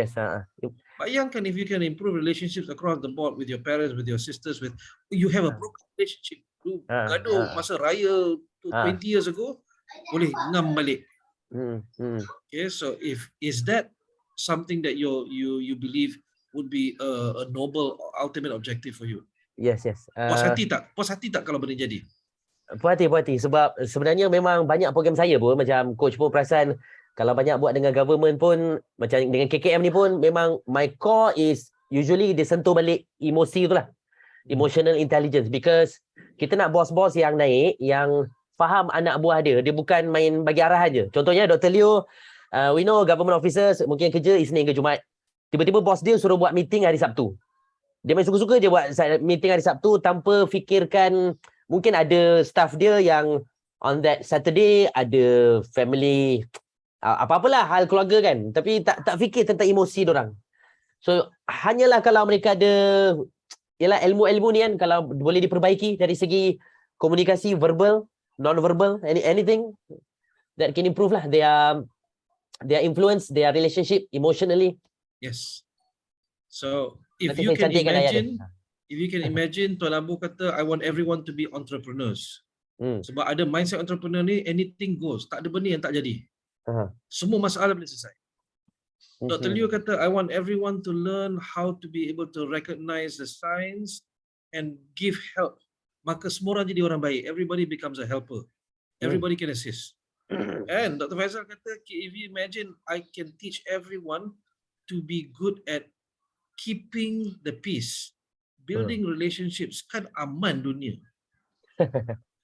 Bayangkan if you can improve relationships across the board with your parents, with your sisters, you have a broken relationship. Gaduh masa raya 20 years ago, boleh ngam balik. Okay, so is that something that you believe would be a noble ultimate objective for you? Yes. Puas hati tak kalau benda jadi? Puas hati sebab sebenarnya memang banyak program saya pun macam coach pun perasan kalau banyak buat dengan government pun macam dengan KKM ni pun memang my core is usually dia sentuh balik emosi tu lah. Emotional intelligence, because kita nak bos-bos yang naik, yang faham anak buah dia bukan main bagi arahan je. Contohnya Dr. Liu, we know government officers mungkin kerja Isnin ke Jumaat. Tiba-tiba bos dia suruh buat meeting hari Sabtu. Dia main suka-suka je buat meeting hari Sabtu tanpa fikirkan mungkin ada staff dia yang on that Saturday ada family apa-apalah hal keluarga kan, tapi tak fikir tentang emosi diorang. So hanyalah kalau mereka ada ialah ilmu-ilmu ni kan kalau boleh diperbaiki dari segi komunikasi verbal, non-verbal, anything that can improve lah their influence, their relationship emotionally. Yes. So if Nanti you saya can cantikkan ayat dia. imagine Tuan Abu kata I want everyone to be entrepreneurs. Hmm. Sebab ada mindset entrepreneur ni anything goes. Tak ada benda yang tak jadi. Aha. Semua masalah boleh selesai. Dr. Liu kata, I want everyone to learn how to be able to recognize the signs and give help. Maka semua orang jadi orang baik. Everybody becomes a helper. Everybody can assist. And Dr. Faisal kata, if you imagine I can teach everyone to be good at keeping the peace, building relationships, kan aman dunia.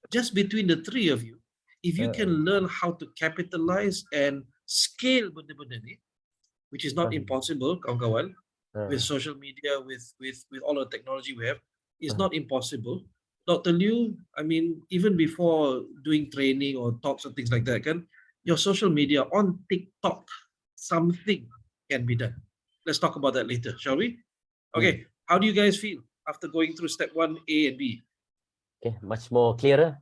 Just between the three of you, if you can learn how to capitalize and scale benda-benda ni, which is not impossible, kawan-kawan, with social media, with all the technology we have, is not impossible. Dr. Liu, I mean, even before doing training or talks or things like that, kan, your social media on TikTok, something can be done. Let's talk about that later, shall we? Okay, how do you guys feel after going through step 1, A and B? Okay, much more clearer.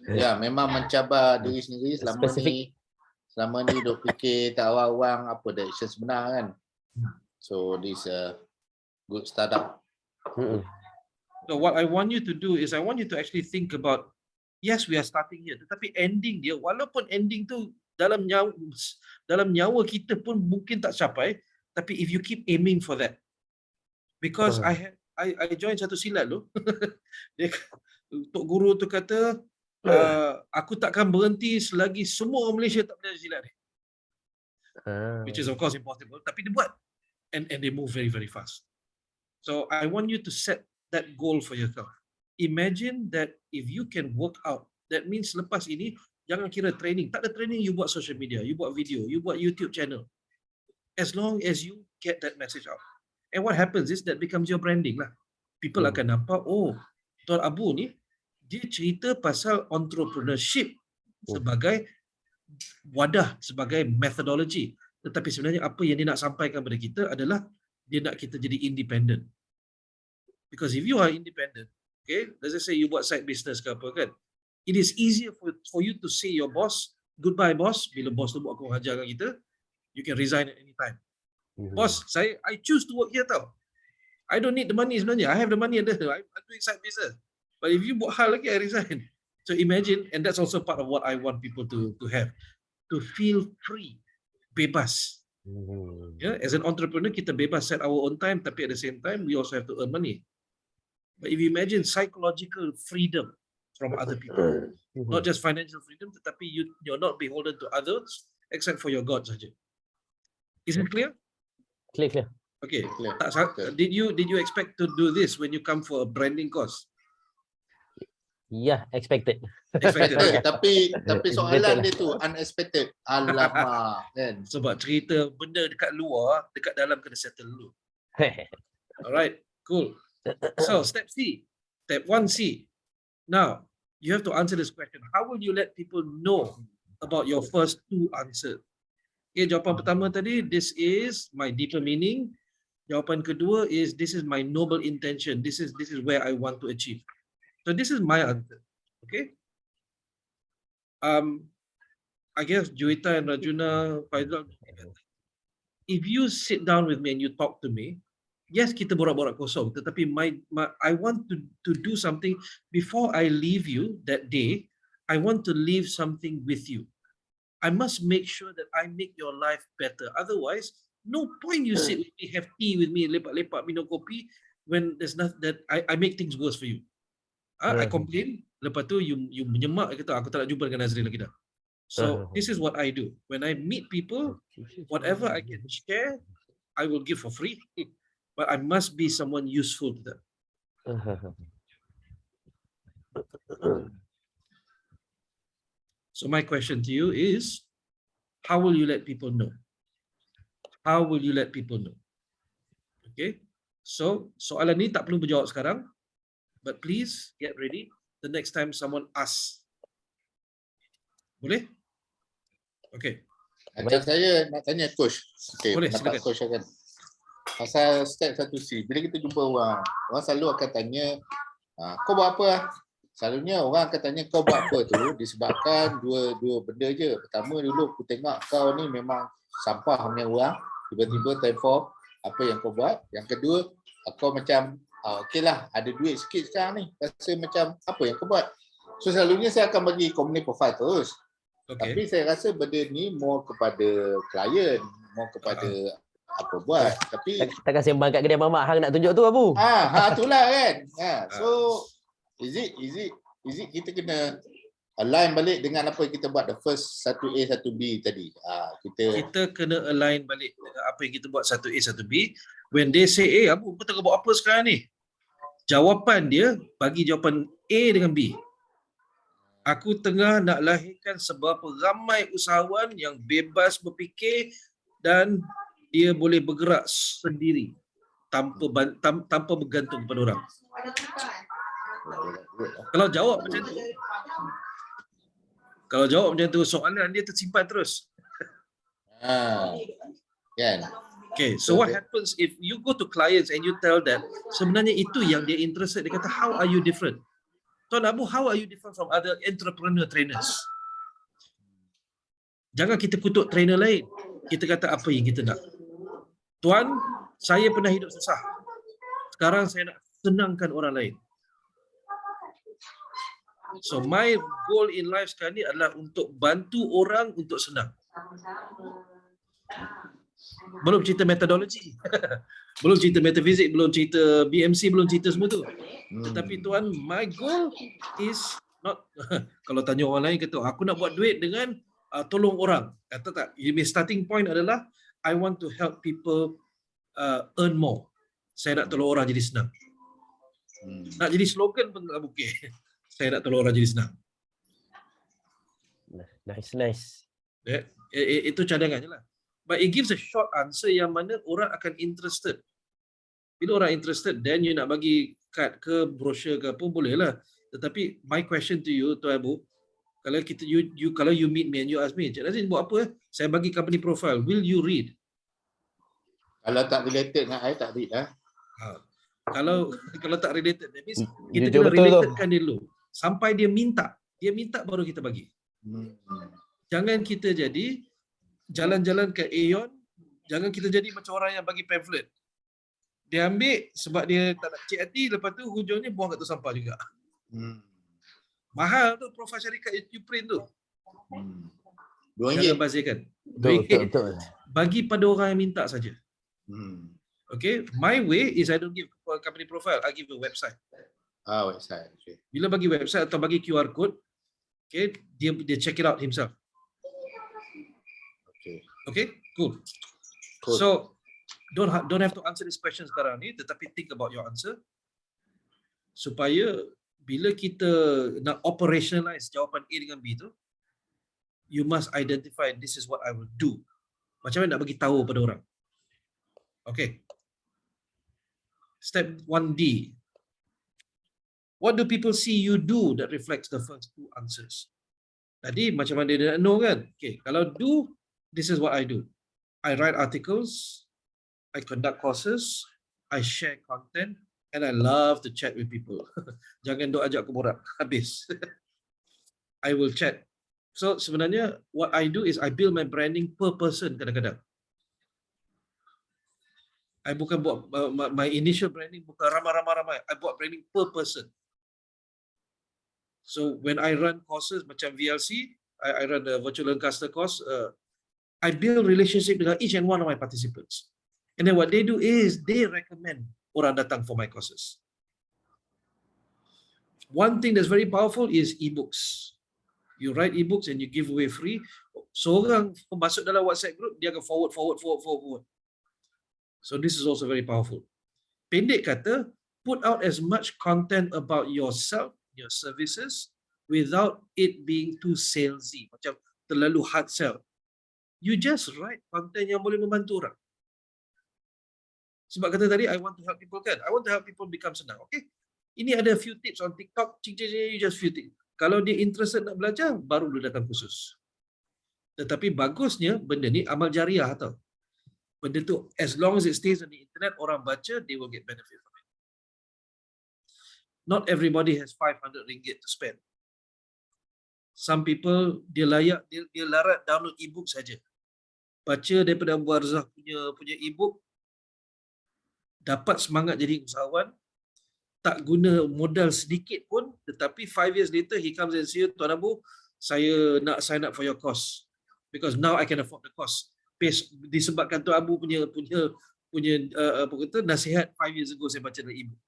Ya, memang mencabar diri sendiri selama ni duk fikir tak awang apa direction sebenar kan. So this good startup. So what I want you to do is I want you to actually think about, yes, we are starting here, tetapi ending dia, walaupun ending tu dalam nyawa kita pun mungkin tak capai, tapi if you keep aiming for that, because I join satu silat tu, Tok Guru tu kata, aku takkan berhenti selagi semua orang Malaysia tak belajar silat ni. Which is of course impossible, tapi dia buat. And they move very, very fast. So I want you to set that goal for yourself. Imagine that if you can work out, that means lepas ini, jangan kira training. Tak ada training, you buat social media, you buat video, you buat YouTube channel. As long as you get that message out. And what happens is that becomes your branding lah. People akan nampak, oh, Tuan Abu ni, dia cerita pasal entrepreneurship sebagai wadah, sebagai methodology. Tetapi sebenarnya apa yang dia nak sampaikan kepada kita adalah dia nak kita jadi independent. Because if you are independent, okay, let's just say you buat side business ke apa kan, it is easier for you to say your boss, goodbye boss, bila boss tu buat kurang ajar kat kita, you can resign at any time. Boss, I choose to work here tau. I don't need the money sebenarnya. I have the money ada. I'm doing side business. But if you buat hal lagi, I resign. So imagine, and that's also part of what I want people to have, to feel free, bebas. Yeah, as an entrepreneur, kita bebas set our own time, tapi at the same time, we also have to earn money. But if you imagine psychological freedom from other people, not just financial freedom, tetapi you're not beholden to others except for your God saja. Is it clear? Clear. Okay. Clear. Did you expect to do this when you come for a branding course? Yeah, expected. tapi soalan dia tu unexpected. Alamak kan. Sebab cerita benda dekat luar, dekat dalam kena settle dulu. Alright, cool. So step C, step 1C. Now, you have to answer this question. How will you let people know about your first two answers? Okay, jawapan pertama tadi, this is my deeper meaning. Jawapan kedua is this is my noble intention. This is where I want to achieve. So this is my answer. Okay. I guess Juwita and Rajuna, Faizal, if you sit down with me and you talk to me, yes, kita borak-borak kosong, tetapi I want to do something before I leave you that day. I want to leave something with you. I must make sure that I make your life better. Otherwise, no point you sit with me, have tea with me, lepak-lepak, minum kopi, when there's nothing that I make things worse for you. I complain, lepas tu you menyemak, kata aku tak nak jumpa dengan Nazrin lagi dah. So this is what I do. When I meet people, whatever I can share, I will give for free. But I must be someone useful to them. So my question to you is, how will you let people know? How will you let people know? Okay. So soalan ni tak perlu berjawab sekarang, but please get ready the next time someone asks. Boleh? Okay. Macam saya nak tanya coach. Okay, Boleh, pendapat silakan. coach akan. pasal step 1C. Bila kita jumpa orang selalu akan tanya, kau buat apa? Selalunya orang akan tanya kau buat apa tu disebabkan dua benda je. Pertama dulu aku tengok kau ni memang sampah punya orang, tiba-tiba telefon apa yang kau buat. Yang kedua, kau macam okeylah ada duit sikit sekarang ni, rasa macam apa yang kau buat. So selalunya saya akan bagi company profile terus. Tapi saya rasa benda ni more kepada klien, more kepada apa buat. Tapi Takkan sembang kat kedai mamak hang nak tunjuk tu Abu. itulah kan. So is it kita kena align balik dengan apa yang kita buat the first 1A 1B tadi. Kita kena align balik dengan apa yang kita buat 1A 1B. When they say, Abu kau tengah buat apa sekarang ni? Jawapan dia bagi jawapan A dengan B. Aku tengah nak lahirkan seberapa ramai usahawan yang bebas berfikir dan dia boleh bergerak sendiri tanpa bergantung kepada orang. Kalau jawab macam tu, soalan dia tersimpan terus. Kan? Okay, so what happens if you go to clients and you tell them sebenarnya itu yang dia interested, dia kata how are you different? Tuan Abu, how are you different from other entrepreneur trainers? Jangan kita kutuk trainer lain. Kita kata apa yang kita nak. Tuan, saya pernah hidup susah. Sekarang saya nak senangkan orang lain. So my goal in life sekarang ni adalah untuk bantu orang untuk senang. Belum cerita metodologi. Belum cerita metafizik, belum cerita BMC, belum cerita semua tu. Tetapi tuan, my goal is not kalau tanya orang lain kata aku nak buat duit dengan tolong orang. Kata tak, starting point adalah I want to help people earn more. Saya nak tolong orang jadi senang. Nak jadi slogan pun tak okey. Saya nak tolong orang jadi senang. Nice. Itu cadangannya lah. But it gives a short answer yang mana orang akan interested. Bila orang interested, then you nak bagi kad ke brochure ke pun boleh lah. Tetapi my question to you, Tuan Abu, kalau you meet me and you ask me, Cik Nazrin buat apa? Saya bagi company profile. Will you read? Kalau tak related dengan I, tak read lah. Kalau tak related, that means kita Jujur kena betul tu. relatedkan dia dulu. Sampai dia minta baru kita bagi. Jangan kita jadi jalan-jalan ke Aeon, jangan kita jadi macam orang yang bagi pamphlet. Dia ambil sebab dia tak nak cek hati, lepas tu hujungnya buang kat tu sampah juga. Mahal tu profil syarikat you print tu. Jangan bazirkan. Betul. Bagi pada orang yang minta saja. Okay, my way is I don't give company profile, I give a website. Website. Okay. Bila bagi website atau bagi QR code, okay, dia check it out himself. Okay, cool. So don't have to answer this question sekarang ni, tetapi think about your answer supaya bila kita nak operationalize jawapan A dengan B tu, you must identify this is what I will do. Macam mana nak bagi tahu pada orang. Okay. Step 1D. What do people see you do that reflects the first two answers? Tadi macam mana dia nak know kan? Okay, kalau do, this is what I do. I write articles, I conduct courses, I share content, and I love to chat with people. Jangan duk ajak aku borak. Habis. I will chat. So sebenarnya what I do is I build my branding per person kadang-kadang. I bukan buat my initial branding bukan ramai-ramai. I buat branding per person. So when I run courses macam VLC, I run the virtual learncaster course, I build relationship dengan each and one of my participants. And then what they do is they recommend orang datang for my courses. One thing that's very powerful is ebooks. You write ebooks and you give away free. Seorang masuk dalam WhatsApp group, dia akan forward. So this is also very powerful. Pendek kata, put out as much content about yourself, your services, without it being too salesy, macam terlalu hard sell. You just write content yang boleh membantu orang. Sebab kata tadi, I want to help people kan? I want to help people become senang. Okay? Ini ada few tips on TikTok, you just few tips. Kalau dia interested nak belajar, baru dia datang khusus. Tetapi bagusnya benda ni amal jariah tau. Benda tu, as long as it stays on the internet, orang baca, they will get benefit from it. Not everybody has 500 ringgit to spend. Some people, dia larat download e-book saja. Baca daripada Abu Barzah punya e-book, dapat semangat jadi usahawan, tak guna modal sedikit pun, tetapi 5 years later, he comes and says, Tuan Abu, saya nak sign up for your course. Because now I can afford the course. Disebabkan Tuan Abu punya apa kata, nasihat 5 years ago saya baca dalam e-book.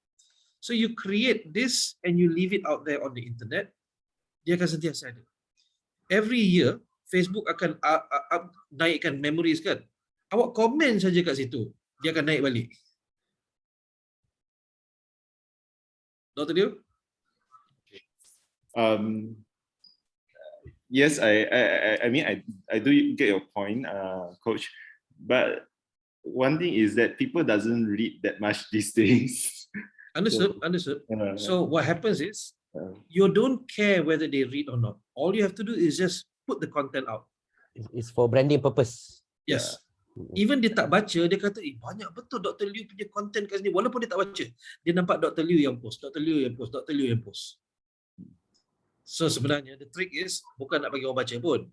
So you create this and you leave it out there on the internet, dia akan sentiasa ada. Every year, Facebook akan naikkan memories kan. Awak komen saja kat situ, dia akan naik balik. Dr. Liu? Yes, I mean, I do get your point, Coach. But one thing is that people doesn't read that much these days. Understood. So what happens is, you don't care whether they read or not. All you have to do is just put the content out. It's for branding purpose. Yes. Even dia tak baca, dia kata, banyak betul Dr. Liu punya content kat sini. Walaupun dia tak baca, dia nampak Dr. Liu yang post, Dr. Liu yang post, Dr. Liu yang post. So sebenarnya the trick is bukan nak bagi orang baca pun.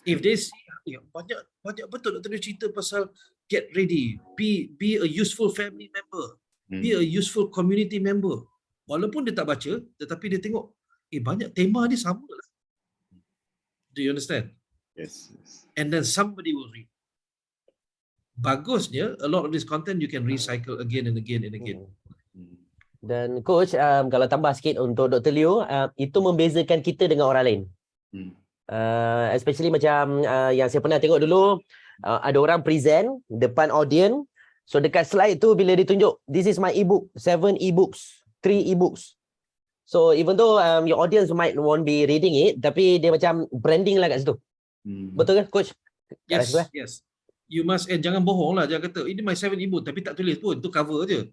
If they see banyak betul Dr. Liu cerita pasal get ready, be a useful family member, be a useful community member. Walaupun dia tak baca, tetapi dia tengok banyak tema ni sama lah. Do you understand? Yes. And then somebody will read. Bagusnya, a lot of this content you can recycle again and again and again. Dan Coach, kalau tambah sikit untuk Dr. Liu, itu membezakan kita dengan orang lain. Especially macam yang saya pernah tengok dulu, ada orang present depan audience. So dekat slide tu bila ditunjuk, this is my e-book, 7 e-books, 3 e-books. So even though your audience won't be reading it, tapi dia macam branding lah kat situ. Betul kan Coach? Yes. You must, jangan bohong lah, jangan kata, ini my 7 e-book, tapi tak tulis pun, tu cover je.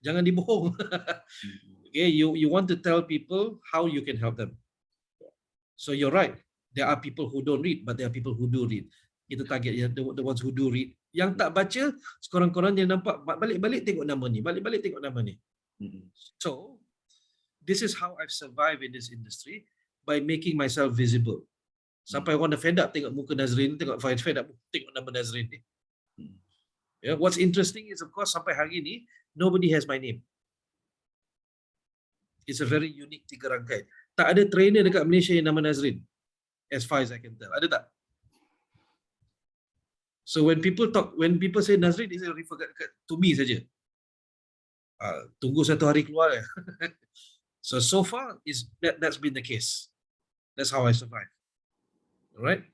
Jangan dibohong. Okay, you want to tell people how you can help them. So you're right. There are people who don't read, but there are people who do read. Kita target the ones who do read. Yang tak baca, sekorang-korang dia nampak balik-balik tengok nama ni, balik-balik tengok nama ni. So this is how I've survived in this industry, by making myself visible. Sampai orang dah fed up tengok muka Nazrin, tengok fed up tengok nama Nazrin ni. Yeah, what's interesting is, of course, sampai hari ni nobody has my name. It's a very unique 3 rangkai. Tak ada trainer dekat Malaysia yang nama Nazrin, as far as I can tell. Ada tak? So when people say Nazrin, they refer to me saja. Tunggu 1 hari keluar ya. So far that's been the case. That's how I survive. Alright.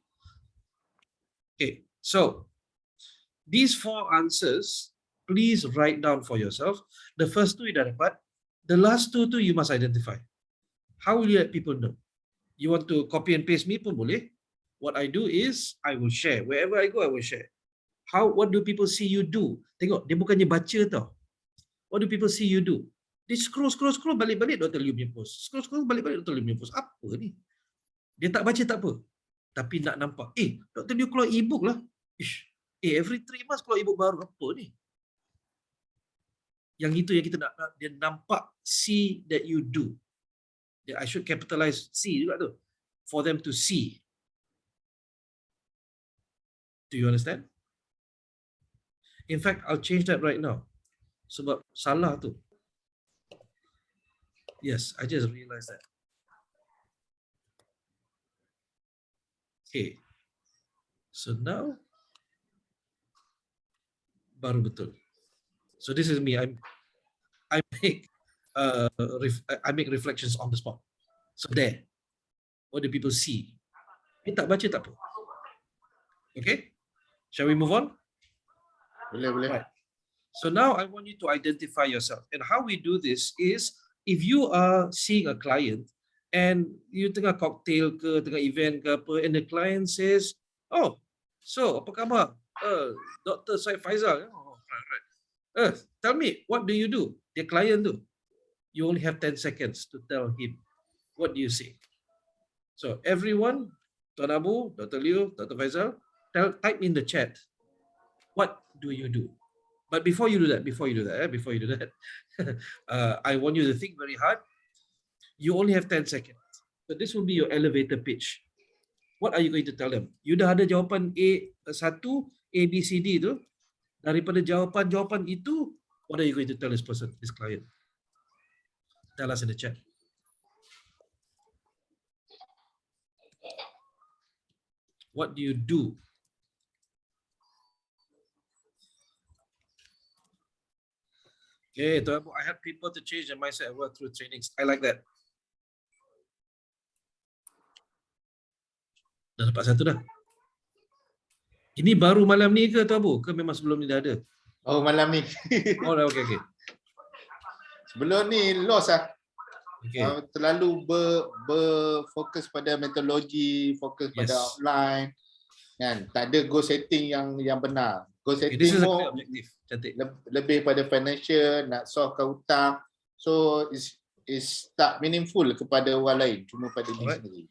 Okay. So these 4 answers, please write down for yourself. The first 2 you dah dapat. The last 2 you must identify. How will you let people know? You want to copy and paste me pun boleh. What I do is I will share. Wherever I go, I will share. What do people see you do? Tengok, dia bukannya baca tau. What do people see you do? Dia scroll balik-balik Dr. Liu punya post. Scroll balik-balik Dr. Liu punya post. Apa ni? Dia tak baca tak apa. Tapi nak nampak, Dr. Liu keluar e-book lah. Every 3 months keluar e-book baru. Apa ni? Yang itu yang kita nak dia nampak, see that you do. I should capitalize see juga tu. For them to see. Do you understand? In fact, I'll change that right now. Sebab salah tu. Yes, I just realized that. Okay. So now, baru betul. So this is me. I make reflections on the spot. So there. What do people see? Tak baca tak apa. Okay? Shall we move on? Boleh. Right. So now I want you to identify yourself. And how we do this is, if you are seeing a client and you tengah cocktail ke, tengah event ke apa, and the client says, oh, so apa khabar? Dr. Syed Faizal. Oh, right. Tell me, what do you do? The client do. You only have 10 seconds to tell him. What do you say? So everyone, Tuan Abu, Dr. Liu, Dr. Faizal, type in the chat. what do you do? But before you do that, I want you to think very hard. You only have 10 seconds. So this will be your elevator pitch. What are you going to tell them? You dah ada jawapan A1, A, B, C, D tu. Daripada jawapan-jawapan itu, what are you going to tell this person, this client? Tell us in the chat. What do you do? Okay, I help people to change their mindset and work through trainings. I like that. Dah dapat satu dah. Ini baru malam ni ke Tuan Abu? Ke memang sebelum ni dah ada? Oh, malam ni. Oh, dah okay. Sebelum ni lost lah. Okay. Terlalu berfokus pada metodologi, fokus pada outline. Kan? Tak ada goal setting yang benar. Goal setting this is a clear objective. Cantik. Lebih pada financial, nak solve hutang. So is tak meaningful kepada orang lain, cuma pada diri sendiri.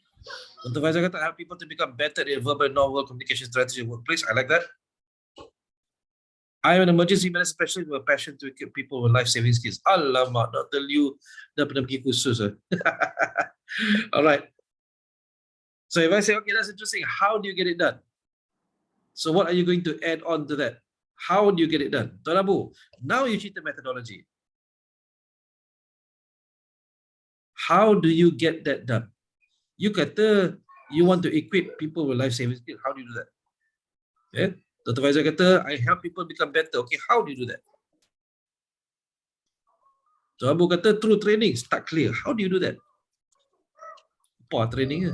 Untuk Faizal kata, help people to become better in verbal and non-verbal communication strategy in workplace. I like that. I am an emergency medicine specialist with a passion to equip people with life-saving skills. Alamak, Dr. Liu dah pernah pergi khusus. All right. So if I say, okay, that's interesting. How do you get it done? So what are you going to add on to that? How do you get it done? Tuan Abu, now you cheat the methodology. How do you get that done? You kata you want to equip people with life-saving skills. How do you do that? Yeah? Dr. Faizal kata, I help people become better. Okay, how do you do that? So Abu kata, through training, start clear. How do you do that? Apa training?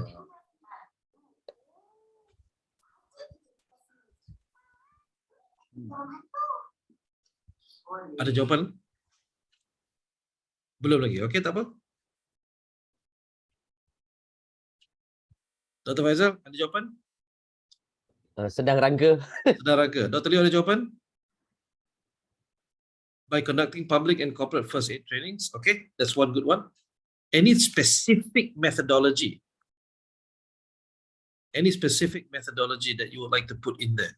Ada jawapan? Belum lagi. Okay, tak apa. Dr. Faizal, ada jawapan? Sedang rangka. Sedang rangka. Dr. Liu ada jawapan? By conducting public and corporate first aid trainings. Okay, that's one good one. Any specific methodology? Any specific methodology that you would like to put in there?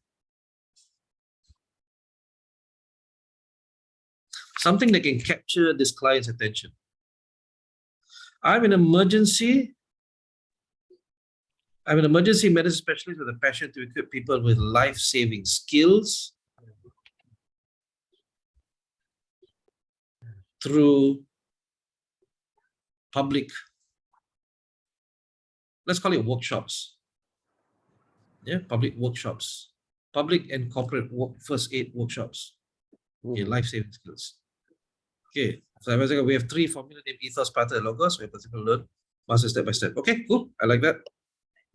Something that can capture this client's attention. I'm an emergency medicine specialist with a passion to equip people with life-saving skills through public, let's call it workshops. Yeah, public workshops, public and corporate first aid workshops. Okay, life-saving skills. Okay, so we have 3 formula named ethos, pattern, logos. We have to learn, master step by step. Okay, cool. I like that.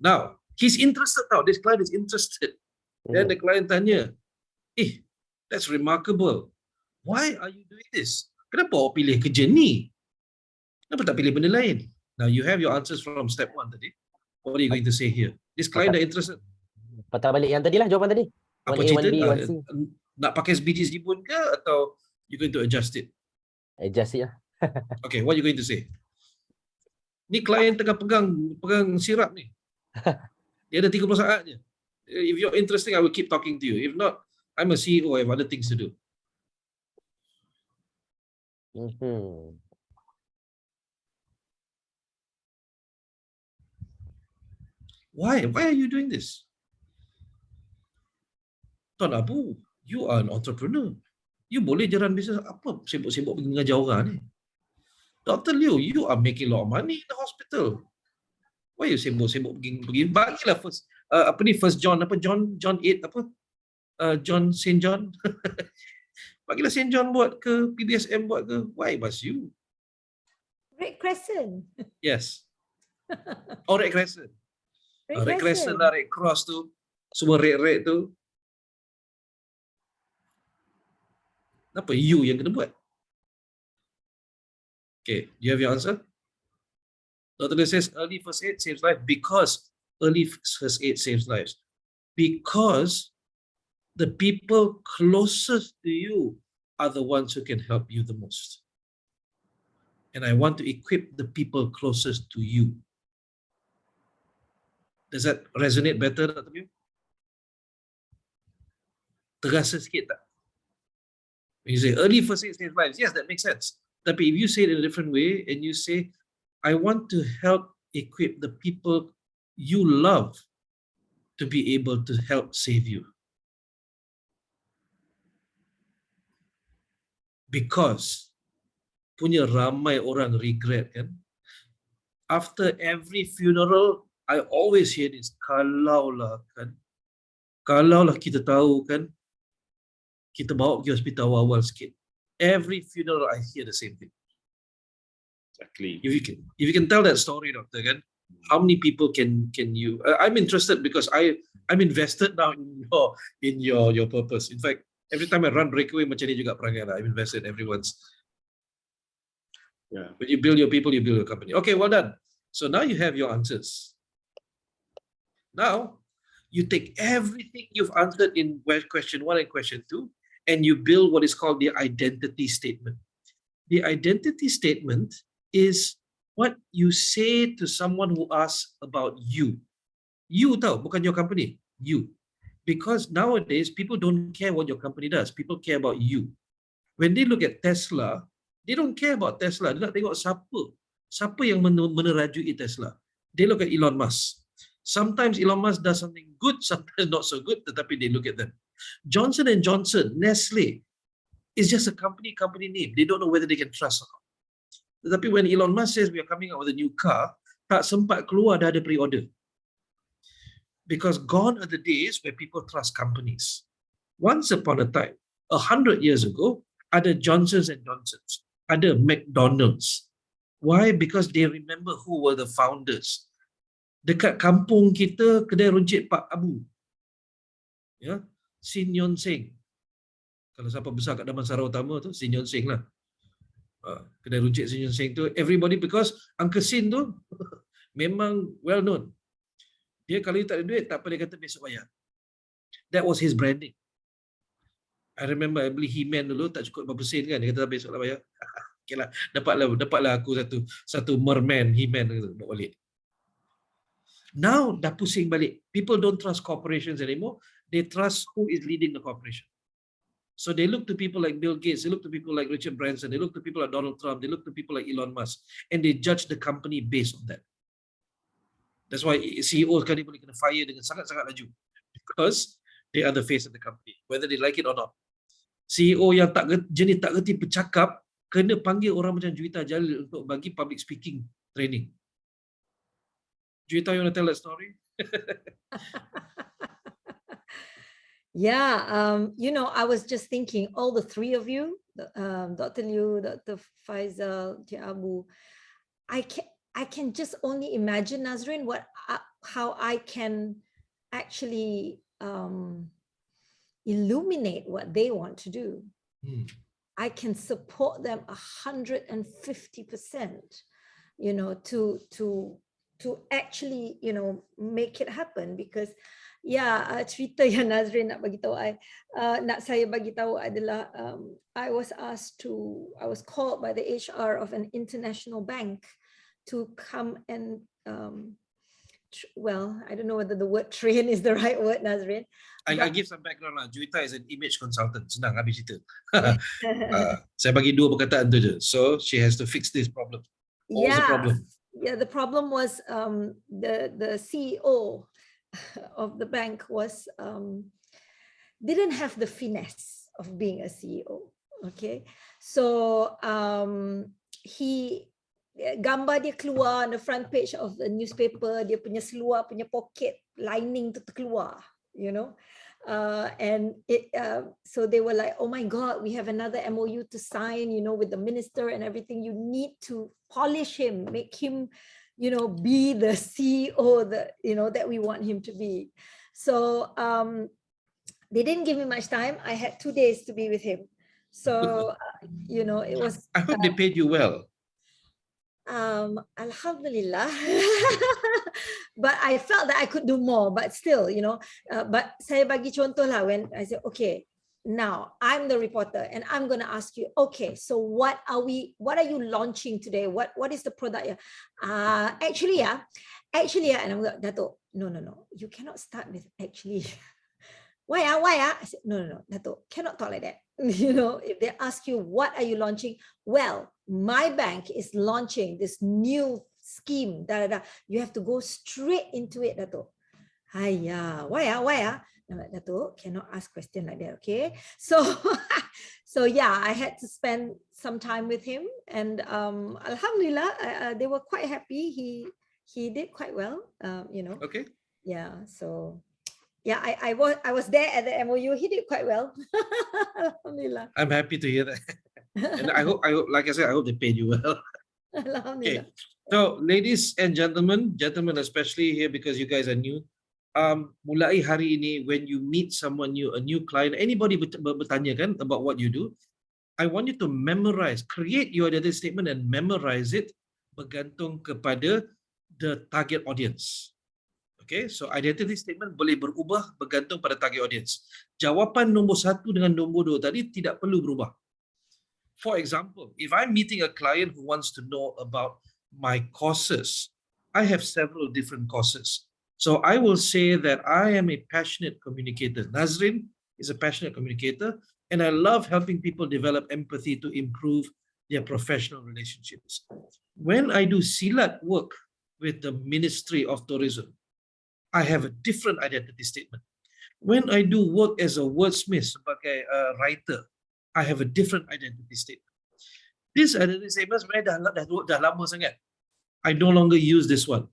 Now, he's interested now. This client is interested. Then the client tanya, that's remarkable. Why are you doing this? Kenapa awak pilih kerja ni? Kenapa tak pilih benda lain? Now, you have your answers from step 1 tadi. What are you going to say here? This client dah interested. Patah balik yang tadi lah jawapan tadi. Apa 1A, cerita? 1B, 1C. Nak pakai biji jibun ke atau you going to adjust it? Adjust it lah. Okay, what are you going to say? Ni klien tengah pegang sirap ni. Dia ada 30 saat je. If you're interesting, I will keep talking to you. If not, I'm a CEO, I have other things to do. Why? Why are you doing this? Tuan Abu, you are an entrepreneur. You boleh jalan bisnes apa sibuk-sibuk pergi mengajar orang ni. Dr. Liu, you are making a lot of money in the hospital. Why you sibuk-sibuk pergi bagilah first first John John 8 John St. John. Bagilah St. John buat ke, PBSM buat ke. Why must you? Red Crescent. Yes. Red Crescent. Red Crescent lah, Red Cross tu. Semua red tu. Kenapa you yang kena buat? Okay, do you have your answer? Dr. Lee says early first aid saves lives because early first aid saves lives. Because the people closest to you are the ones who can help you the most. And I want to equip the people closest to you. Does that resonate better, Dr. Liu? Terasa sikit tak? When you say early first aid saves lives, yes, that makes sense. Tapi if you say it in a different way and you say, I want to help equip the people you love to be able to help save you. Because punya ramai orang regret kan. After every funeral, I always hear this, kalaulah kita tahu kan, kita bawa pergi hospital awal-awal sikit. Every funeral I hear the same thing. Exactly. If you can tell that story, doctor, kan, how many people can you? I'm interested because I'm invested now in your purpose. In fact, every time I run BreakAway macam ni juga perangai lah. I'm invested in everyone's. Yeah. When you build your people, you build your company. Okay, well done. So now you have your answers. Now you take everything you've answered in question 1 and question 2, and you build what is called the identity statement. The identity statement is what you say to someone who asks about you. You tahu, bukan your company. You. Because nowadays, people don't care what your company does. People care about you. When they look at Tesla, they don't care about Tesla. Dia nak tengok siapa yang menerajui Tesla. They look at Elon Musk. Sometimes Elon Musk does something good, sometimes not so good, tetapi they look at them. Johnson & Johnson, Nestle, is just a company name. They don't know whether they can trust or not. Tetapi when Elon Musk says we are coming out with a new car, tak sempat keluar dah ada pre-order. Because gone are the days where people trust companies. Once upon a time, 100 years ago, ada Johnsons & Johnsons, ada McDonald's. Why? Because they remember who were the founders. Dekat kampung kita, kedai runcit Pak Abu. Ya, Sin Yon Seng. Kalau siapa besar kat Damansara Utama tu, Sin Yon Seng lah. Kedai runcit Sin Yon Seng tu, everybody, because Uncle Sin tu memang well known. Dia kalau tak ada duit, tak apa, dia kata besok bayar. That was his branding. I remember I beli He-Man dulu, tak cukup berapa sen kan, dia kata besok lah bayar. Okay lah, dapatlah aku satu merman He-Man, bawa balik. Now dah pusing balik. People don't trust corporations anymore. They trust who is leading the corporation. So they look to people like Bill Gates, they look to people like Richard Branson, they look to people like Donald Trump, they look to people like Elon Musk, and they judge the company based on that. That's why CEO sekali boleh kena fire dengan sangat-sangat laju. Because they are the face of the company, whether they like it or not. CEO yang jenis tak gerti bercakap, kena panggil orang macam Juwita Jalil untuk bagi public speaking training. Juwita, you want to tell that story? Yeah, I was just thinking, all the three of you, Dr. Liu, Dr. Faisal, Cik Abu, I can just only imagine, Nazrin, how I can actually illuminate what they want to do. I can support them 150%, to actually, make it happen. Because cerita yang Nazrin nak bagi tahu nak saya bagi tahu adalah I was called by the HR of an international bank to come and I don't know whether the word train is the right word, Nazrin. I give some background lah. Juwita is an image consultant. Senang habis cerita. Saya bagi 2 perkataan tu je. So she has to fix this problem. What was the problem? Yeah, the problem was the CEO of the bank didn't have the finesse of being a CEO. Okay, so gambar dia keluar on the front page of the newspaper, dia punya seluar punya pocket lining tu terkeluar, and so they were like, oh my God, we have another MOU to sign, with the minister and everything. You need to polish him, make him, be the CEO that we want him to be. So they didn't give me much time. I had 2 days to be with him. So, it was. I hope they paid you well. Alhamdulillah. But I felt that I could do more, but still, but saya bagi contoh lah, when I said, okay, now I'm the reporter and I'm going to ask you, okay, so what are you launching today? What is the product? Actually, and I'm like, Dato, no, you cannot start with actually. Why? I said, no, Dato, cannot talk like that. You know, if they ask you, what are you launching? Well, my bank is launching this new scheme. You have to go straight into it, Dato. Hiya, why? I'm like, Dato, cannot ask question like that, okay? So, so yeah, I had to spend some time with him, and Alhamdulillah, they were quite happy. He did quite well, you know. Okay. Yeah, so yeah, I was there at the MOU. He did quite well. Alhamdulillah. I'm happy to hear that. And I hope, like I said, I hope they paid you well. Okay. Alhamdulillah. So, ladies and gentlemen especially here because you guys are new, mulai hari ini, when you meet someone new, a new client, anybody bertanya kan about what you do, I want you to memorize, create your identity statement and memorize it bergantung kepada the target audience. Okay, so identity statement boleh berubah bergantung pada target audience. Jawapan nombor 1 dengan nombor 2 tadi tidak perlu berubah. For example, if I'm meeting a client who wants to know about my courses, I have several different courses. So I will say that I am a passionate communicator. Nazrin is a passionate communicator, and I love helping people develop empathy to improve their professional relationships. When I do silat work with the Ministry of Tourism, I have a different identity statement. When I do work as a wordsmith, sebagai a writer, I have a different identity statement. This identity statement sebenarnya dah lama sangat. I no longer use this one.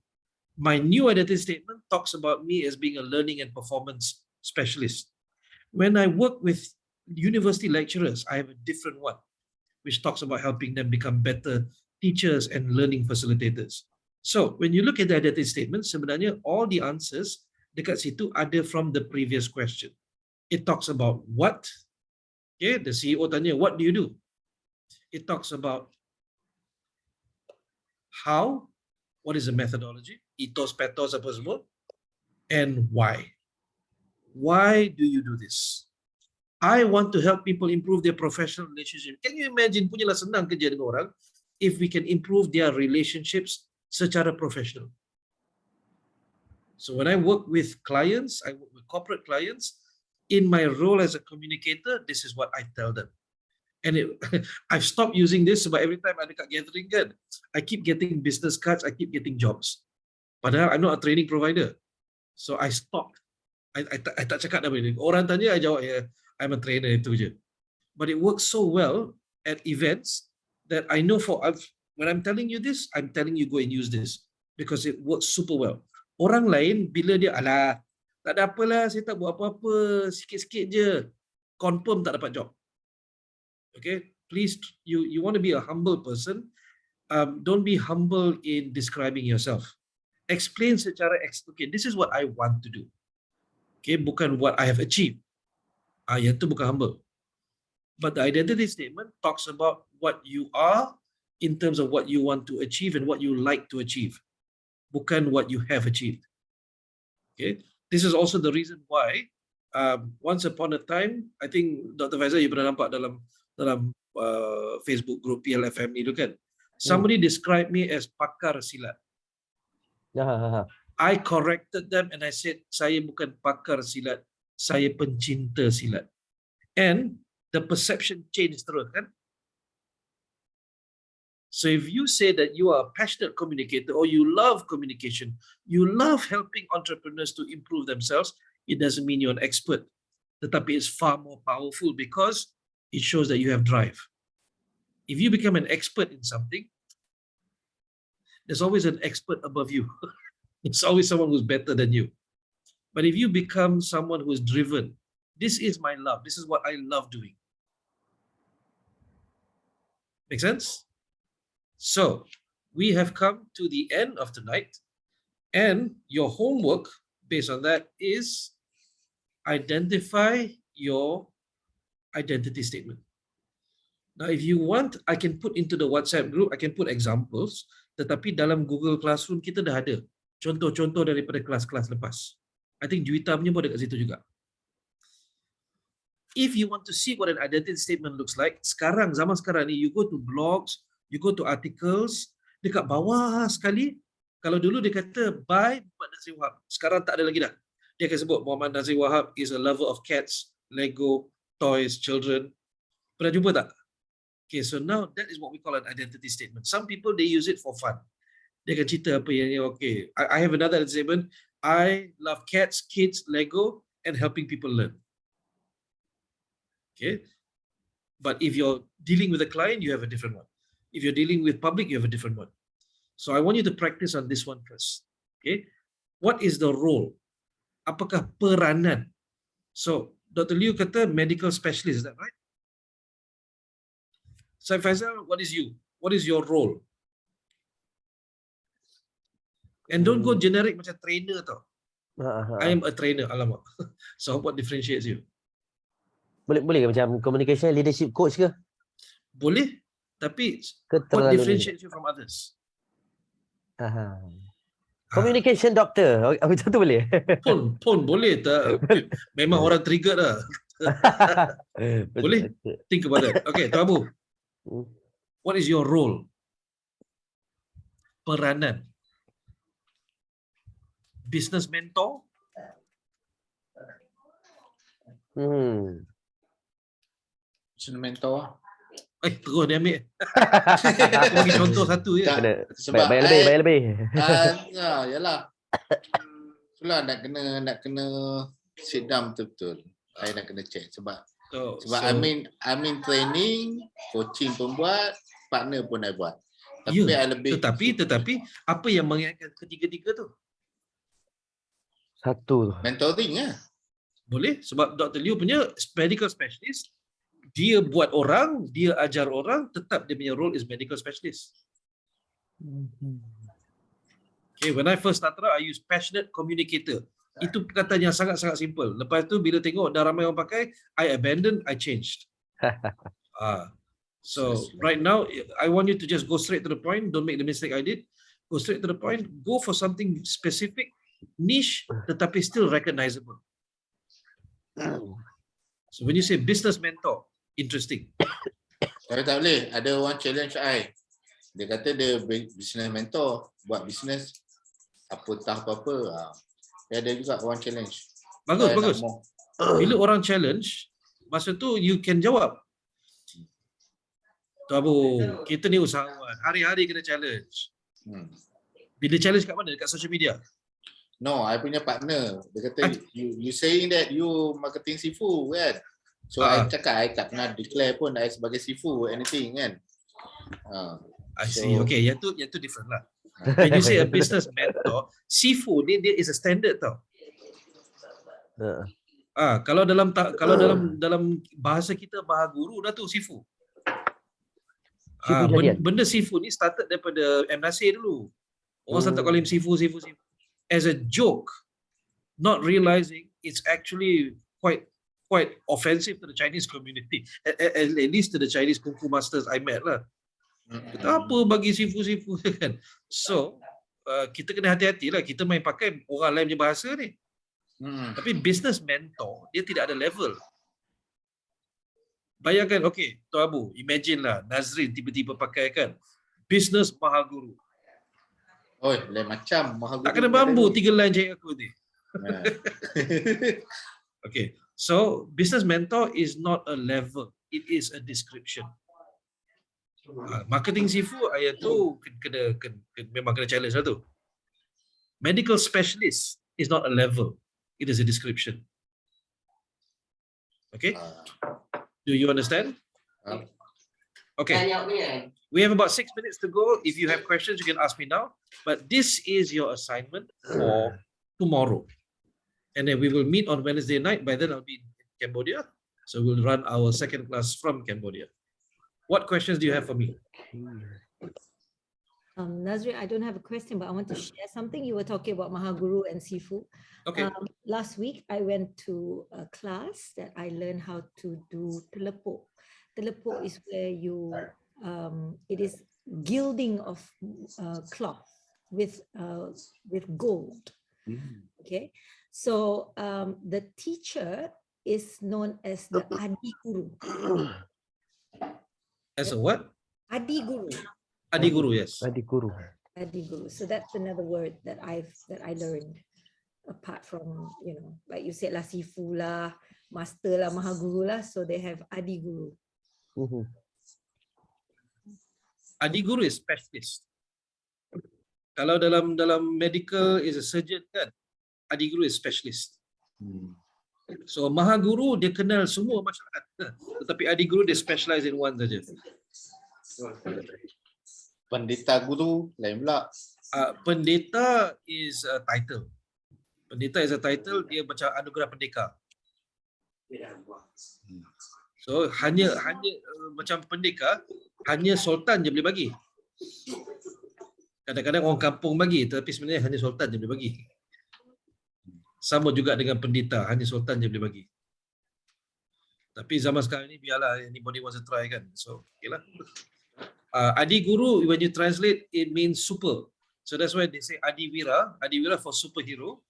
My new identity statement talks about me as being a learning and performance specialist. When I work with university lecturers, I have a different one, which talks about helping them become better teachers and learning facilitators. So, when you look at the identity statement, sebenarnya all the answers dekat situ ada from the previous question. It talks about what. Okay, the CEO tanya, what do you do? It talks about how, what is the methodology, ethos, pathos, apa semua, and why. Why do you do this? I want to help people improve their professional relationship. Can you imagine, punyalah senang kerja dengan orang if we can improve their relationships secara profesional. So when I work with clients, I work with corporate clients, in my role as a communicator, this is what I tell them. And I've stopped using this sebab every time ada kat gathering kan, I keep getting business cards, I keep getting jobs. Padahal I'm not a training provider. So I stopped. I tak cakap dah benda. Orang tanya, I jawab, yeah, I'm a trainer, itu je. But it works so well at events that I know when I'm telling you this, I'm telling you go and use this because it works super well. Orang lain bila dia, alah, tak ada apalah, saya tak buat apa-apa, sikit-sikit je, confirm tak dapat job. Okay, please, you want to be a humble person, don't be humble in describing yourself. Explain secara, okay, this is what I want to do. Okay, bukan what I have achieved. Yang tu bukan humble. But the identity statement talks about what you are in terms of what you want to achieve and what you like to achieve. Bukan what you have achieved. Okay, this is also the reason why once upon a time, I think Dr. Faizal, you pernah nampak dalam Facebook group PLFM ni tu kan, somebody described me as pakar silat. I corrected them and I said, saya bukan pakar silat, saya pencinta silat. And the perception changed terus kan. So if you say that you are a passionate communicator or you love communication, you love helping entrepreneurs to improve themselves, it doesn't mean you're an expert. Tetapi it's far more powerful because it shows that you have drive. If you become an expert in something, there's always an expert above you. It's always someone who's better than you. But if you become someone who is driven, this is my love, this is what I love doing. Make sense? So we have come to the end of tonight, and your homework based on that is identify your identity statement. Now, if you want, I can put into the WhatsApp group, I can put examples, tetapi dalam Google Classroom kita dah ada contoh-contoh daripada kelas-kelas lepas. I think Juwita punya pun ada kat situ juga. If you want to see what an identity statement looks like, zaman sekarang ni, you go to blogs, you go to articles, dekat bawah sekali, kalau dulu dia kata by Muhammad Nazri Wahab, sekarang tak ada lagi dah. dia akan sebut Muhammad Nazir Wahab is a lover of cats, Lego, toys, children. Pernah jumpa tak? Okay, so now that is what we call an identity statement. Some people, they use it for fun. Dia akan cerita apa yang, okay, I have another statement. I love cats, kids, Lego, and helping people learn. Okay. But if you're dealing with a client, you have a different one. If you're dealing with public, you have a different one. So I want you to practice on this one first. Okay. What is the role? Apakah peranan? So Dr. Liu kata medical specialist, is that right? Syed Faisal, what is you? What is your role? And don't go generic macam trainer tau. I am a trainer, alamak. So what differentiates you? Boleh ke macam communication leadership coach ke? Boleh, tapi Ke what terlalu differentiates you from others? Communication doctor. Macam tu boleh? Pun boleh tak? Memang orang trigger dah. Boleh? Think about that. Okay, Tuan Abu. What is your role? Peranan. Business mentor? Business mentor. Terus dia ambil. Aku bagi contoh satu je. Tak, Kena sebab bayar lebih. Yalah. Itulah nak kena sit down betul-betul. I nak kena check sebab I mean training, coaching pun buat, partner pun I buat. Tapi I lebih tetapi apa yang mengingatkan ketiga-tiga tu? Satu. Mentoring lah. Boleh, sebab Dr. Liu punya medical specialist, dia buat orang, dia ajar orang, tetap dia punya role is medical specialist. Okay, when I first started out, I use passionate communicator. Itu perkataan yang sangat-sangat simple. Lepas tu bila tengok dah ramai orang pakai, I abandoned, I changed. So right now, I want you to just go straight to the point. Don't make the mistake I did. Go straight to the point. Go for something specific, niche, tetapi still recognizable. So when you say business mentor, interesting. Tapi tak boleh. Ada orang challenge I. Dia kata dia business mentor, buat business entah apa-apa. Dia ada juga orang challenge. Bagus. Bila orang challenge, masa tu you can jawab. Tu Abu, kita ni usahawan. Hari-hari kena challenge. Bila challenge kat mana? Dekat social media? No, I punya partner. Dia kata, you saying that you marketing sifu kan? So I cakap, I tak pernah declare pun I sebagai sifu, anything kan? I see. Okay, yang tu different lah. When you say a business mentor, sifu dia is a standard tau. Kalau dalam bahasa kita maha guru dah tu sifu. Benda sifu ni started daripada M. Nasir dulu. Orang start call him sifu. As a joke, not realizing it's actually quite offensive to the Chinese community. At least to the Chinese kung fu masters I met lah. Kita apa bagi sifu kan? So kita kena hati-hati lah. Kita main pakai orang lain punya bahasa ni. Tapi business mentor dia tidak ada level. Bayangkan, okay, Tuan Abu, imagine lah Nazrin tiba-tiba pakai kan business mahaguru. Lain macam mahaguru. Tak kena bambu 3 line cari aku ni. Okay, so business mentor is not a level, it is a description. Marketing sifu ayat tu memang kena challenge lah tu. Medical specialist is not a level, it is a description. Okay, do you understand? Okay, we have about 6 minutes to go. If you have questions, you can ask me now. But this is your assignment for tomorrow. And then we will meet on Wednesday night. By then I'll be in Cambodia. So we'll run our second class from Cambodia. What questions do you have for me? Nazri, I don't have a question, but I want to share something. You were talking about Mahaguru and Sifu. Okay. Last week, I went to a class that I learned how to do teleport. Teleport is where you, it is gilding of cloth with gold. Okay. So the teacher is known as the Adi Guru. As a what? Adi Guru. Adi Guru, yes. Adi Guru. Adi Guru. So that's another word that I learned. apart from, like you said lah, Sifu lah, Master lah, Mahaguru lah, so they have Adi Guru. Mhm. Adi Guru is specialist. Kalau dalam medical is a surgeon kan, Adi Guru is specialist. So Mahaguru dia kenal semua masyarakat, tetapi Adi Guru dia specialize in one saja. Pendeta guru lain pula. Pendeta is a title. Pendeta is a title, dia macam anugerah pendeka. So hanya macam pendeka, hanya sultan je boleh bagi. Kadang-kadang orang kampung bagi, tapi sebenarnya hanya sultan je boleh bagi. Sama juga dengan pendeta, hanya sultan je boleh bagi. Tapi zaman sekarang ni biarlah, anybody wants to try kan. So, okay lah. Adi Guru, when you translate, it means super. So that's why they say Adi Wira for superhero.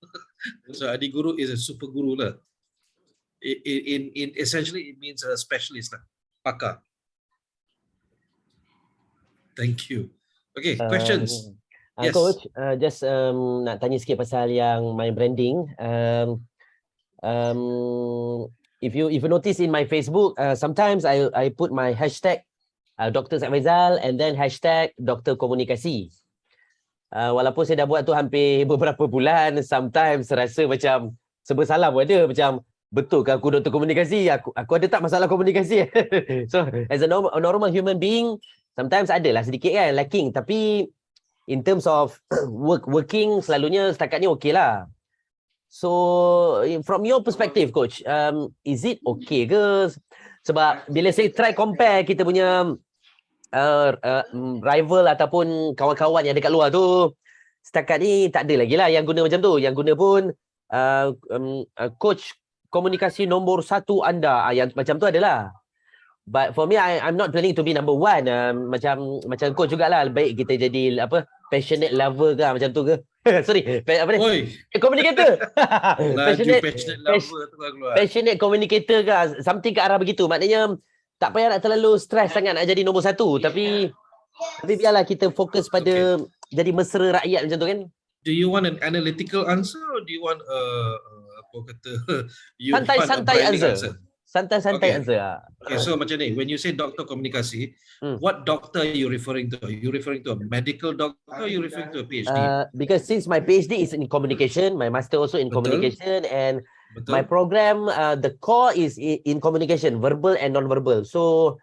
So Adi Guru is a super guru lah. In essentially, it means a specialist lah, pakar. Thank you. Okay, questions. Yes. Coach, just nak tanya sikit pasal yang my branding. If you notice in my Facebook, sometimes I put my hashtag Dr. Faizal and then hashtag Dr. Komunikasi. Walaupun saya dah buat tu hampir beberapa bulan, sometimes rasa macam serba salah pun ada, macam betul ke aku Dr. Komunikasi? Aku ada tak masalah komunikasi? So as a normal human being, sometimes adalah sedikit kan lacking, tapi in terms of working selalunya setakat ni okey lah. So from your perspective coach, is it okay ke? Sebab bila saya try compare kita punya rival ataupun kawan-kawan yang dekat luar tu, setakat ni tak ada lagi lah yang guna macam tu. Yang guna pun coach komunikasi nombor 1 anda, yang macam tu adalah. But for me, I'm not planning to be number 1. Macam coach jugalah, baik kita jadi passionate lover ke macam tu ke. Sorry, apa ni? Communicator. Passionate communicator ke, something ke arah begitu. Maknanya tak payah nak terlalu stress sangat nak jadi nombor 1, tapi biarlah kita fokus pada jadi mesra rakyat macam tu kan. Do you want an analytical answer or do you want santai answer? Santai answer. Okay, so macam ni, when you say doctor komunikasi, what doctor are you referring to? Are you referring to a medical doctor or are you referring to a PhD? Because since my PhD is in communication, my master also in communication, and my program, the core is in communication, verbal and non-verbal. So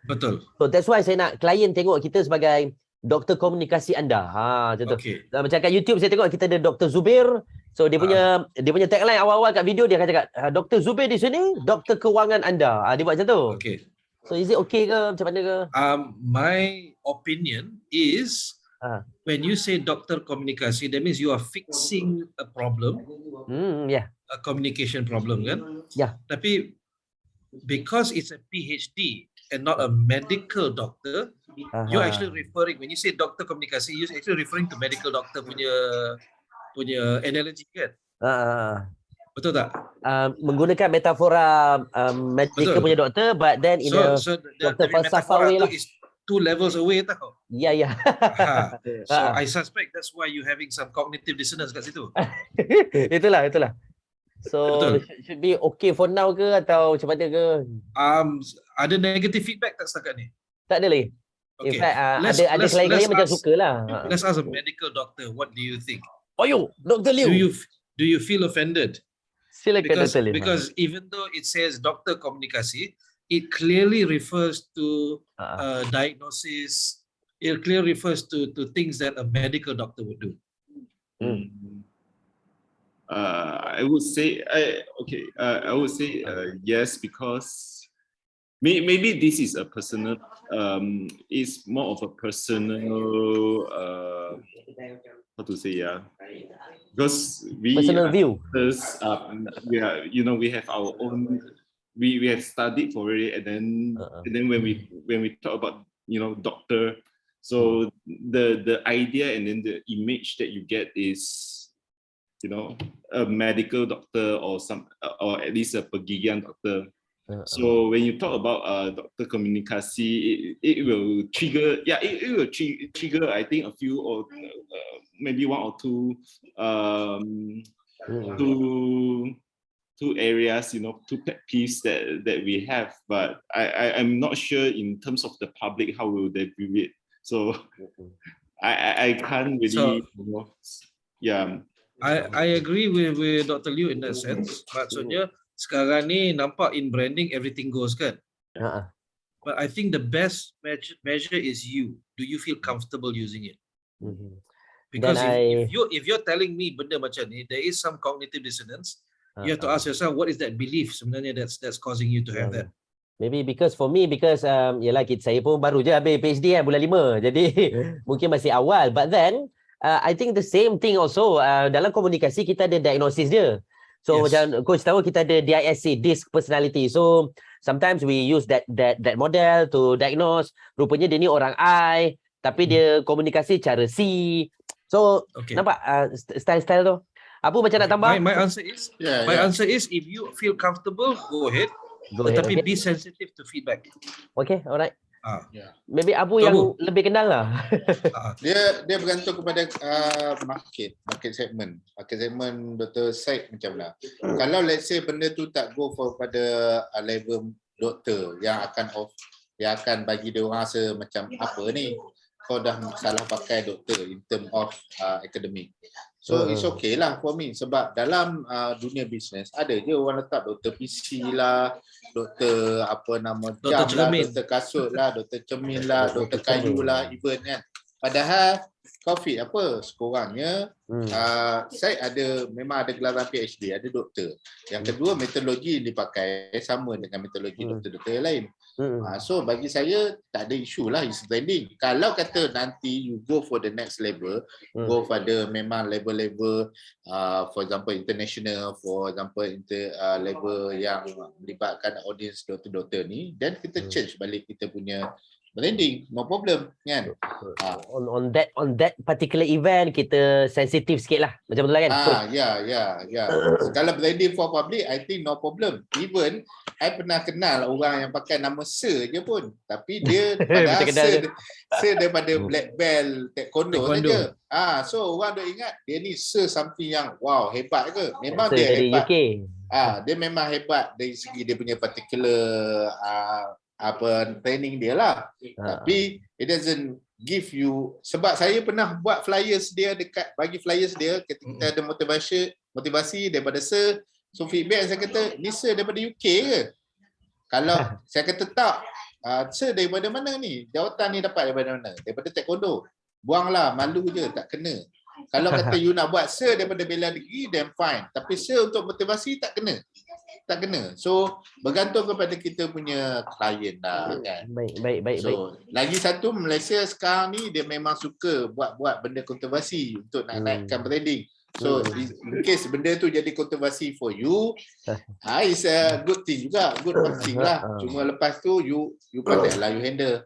that's why saya nak klien tengok kita sebagai doktor komunikasi anda. Macam tu. Macam kat YouTube saya tengok kita ada Dr. Zubir. So dia punya tagline awal-awal kat video dia akan cakap Dr. Zubir di sini, doktor kewangan anda. Dia buat macam tu. Okay. So is it okay ke macam mana ke? My opinion is when you say doctor komunikasi, that means you are fixing a problem. A communication problem kan? Tapi because it's a PhD and not a medical doctor, you're actually referring, when you say doctor komunikasi, you're actually referring to medical doctor punya analogy kan? Betul tak? Menggunakan metafora medical punya doktor, but then in doktor falsafah way lah. Is 2 levels away tau. Yeah. So I suspect that's why you having some cognitive dissonance kat situ. Itulah. So should be okay for now ke atau macam mana ke? Ada negative feedback tak setakat ni? Tak ada lagi. Okay. In fact, ada klien-klien macam sukalah. Let's ask a medical doctor, what do you think? Dr. Liu. Do you feel offended? Silakan Dr. Liu. Because even though it says doctor komunikasi, it clearly refers to diagnosis. It clearly refers to things that a medical doctor would do. I would say yes, because maybe this is a personal. It's more of a personal. How to say because we personal view. We have our own. We have studied for it, and then when we talk about doctor, so the idea and then the image that you get is a medical doctor or at least a pergigian doctor. So when you talk about doctor komunikasi, it will trigger. It will trigger. I think a few or maybe 1 or 2 two areas, two pet peeves that we have, but I'm not sure in terms of the public how will they view it. So I can't really, yeah. I agree with Dr. Liu in that sense. Maksudnya sekarang ni nampak in branding everything goes kan. But I think the best measure is you. Do you feel comfortable using it? Because if you're telling me benda macam ni, there is some cognitive dissonance. You have to ask yourself, what is that belief sebenarnya that's causing you to have that? Maybe because for me, yalah saya pun baru je habis PhD bulan 5. Jadi mungkin masih awal. But then, I think the same thing also, dalam komunikasi kita ada diagnosis dia. So macam coach tahu kita ada DISC, disc personality. So sometimes we use that model to diagnose. Rupanya dia ni orang I, tapi dia komunikasi cara C. So nampak style-style tu. Apa macam nak tambah? My answer is answer is if you feel comfortable, go ahead. Tetapi be sensitive to feedback. Okay, alright. Maybe Abu yang lebih kenal lah. Dia bergantung kepada market segment. Market segment Dr. Syed macam mana. Kalau let's say benda tu tak go for pada level doktor yang akan bagi dia orang rasa macam apa ni, kau dah salah pakai doktor in term of academic. So it's okay lah for me, sebab dalam dunia bisnes ada je orang letak doktor PC lah, doktor jam lah, doktor kasut lah, doktor cermin lah, doktor kayu lah, even kan. Padahal COVID apa sekurangnya saya memang ada gelaran PhD, ada doktor. Yang kedua, metodologi yang dipakai sama dengan metodologi doktor-doktor yang lain. So bagi saya tak ada isu lah, is branding. Kalau kata nanti you go for the next level, go pada memang level-level for example international, for example level yang melibatkan audience doktor-doktor ni, then kita change balik kita punya branding, no problem kan. On that particular event kita sensitif sikit lah, macam betul lah kan? Ya. Kalau branding for public, I think no problem. Even I pernah kenal orang yang pakai nama Sir je pun, tapi dia padahal Sir daripada black belt taekwondo saja. So orang dah ingat dia ni Sir something yang wow, hebat ke? Memang Sir dia hebat. Dia memang hebat dari segi dia punya particular training dia lah. Tapi it doesn't give you, sebab saya pernah buat flyers dia bagi flyers dia ketika kita ada motivasi daripada Sir. So feedback saya kata, ni Sir daripada UK ke? Kalau saya kata tak, Sir daripada mana ni? Jawatan ni dapat daripada mana? Daripada taekwondo. Buanglah, malu je, tak kena. Kalau kata you nak buat Sir daripada bela diri, then fine. Tapi Sir untuk motivasi tak kena. So bergantung kepada kita punya klien lah kan. Baik. So lagi satu, Malaysia sekarang ni dia memang suka buat benda kontroversi untuk nak naikkan branding. So in case benda tu jadi kontroversi for you, it's a good thing juga, good marketing lah. Cuma lepas tu you pandai lah, you handle.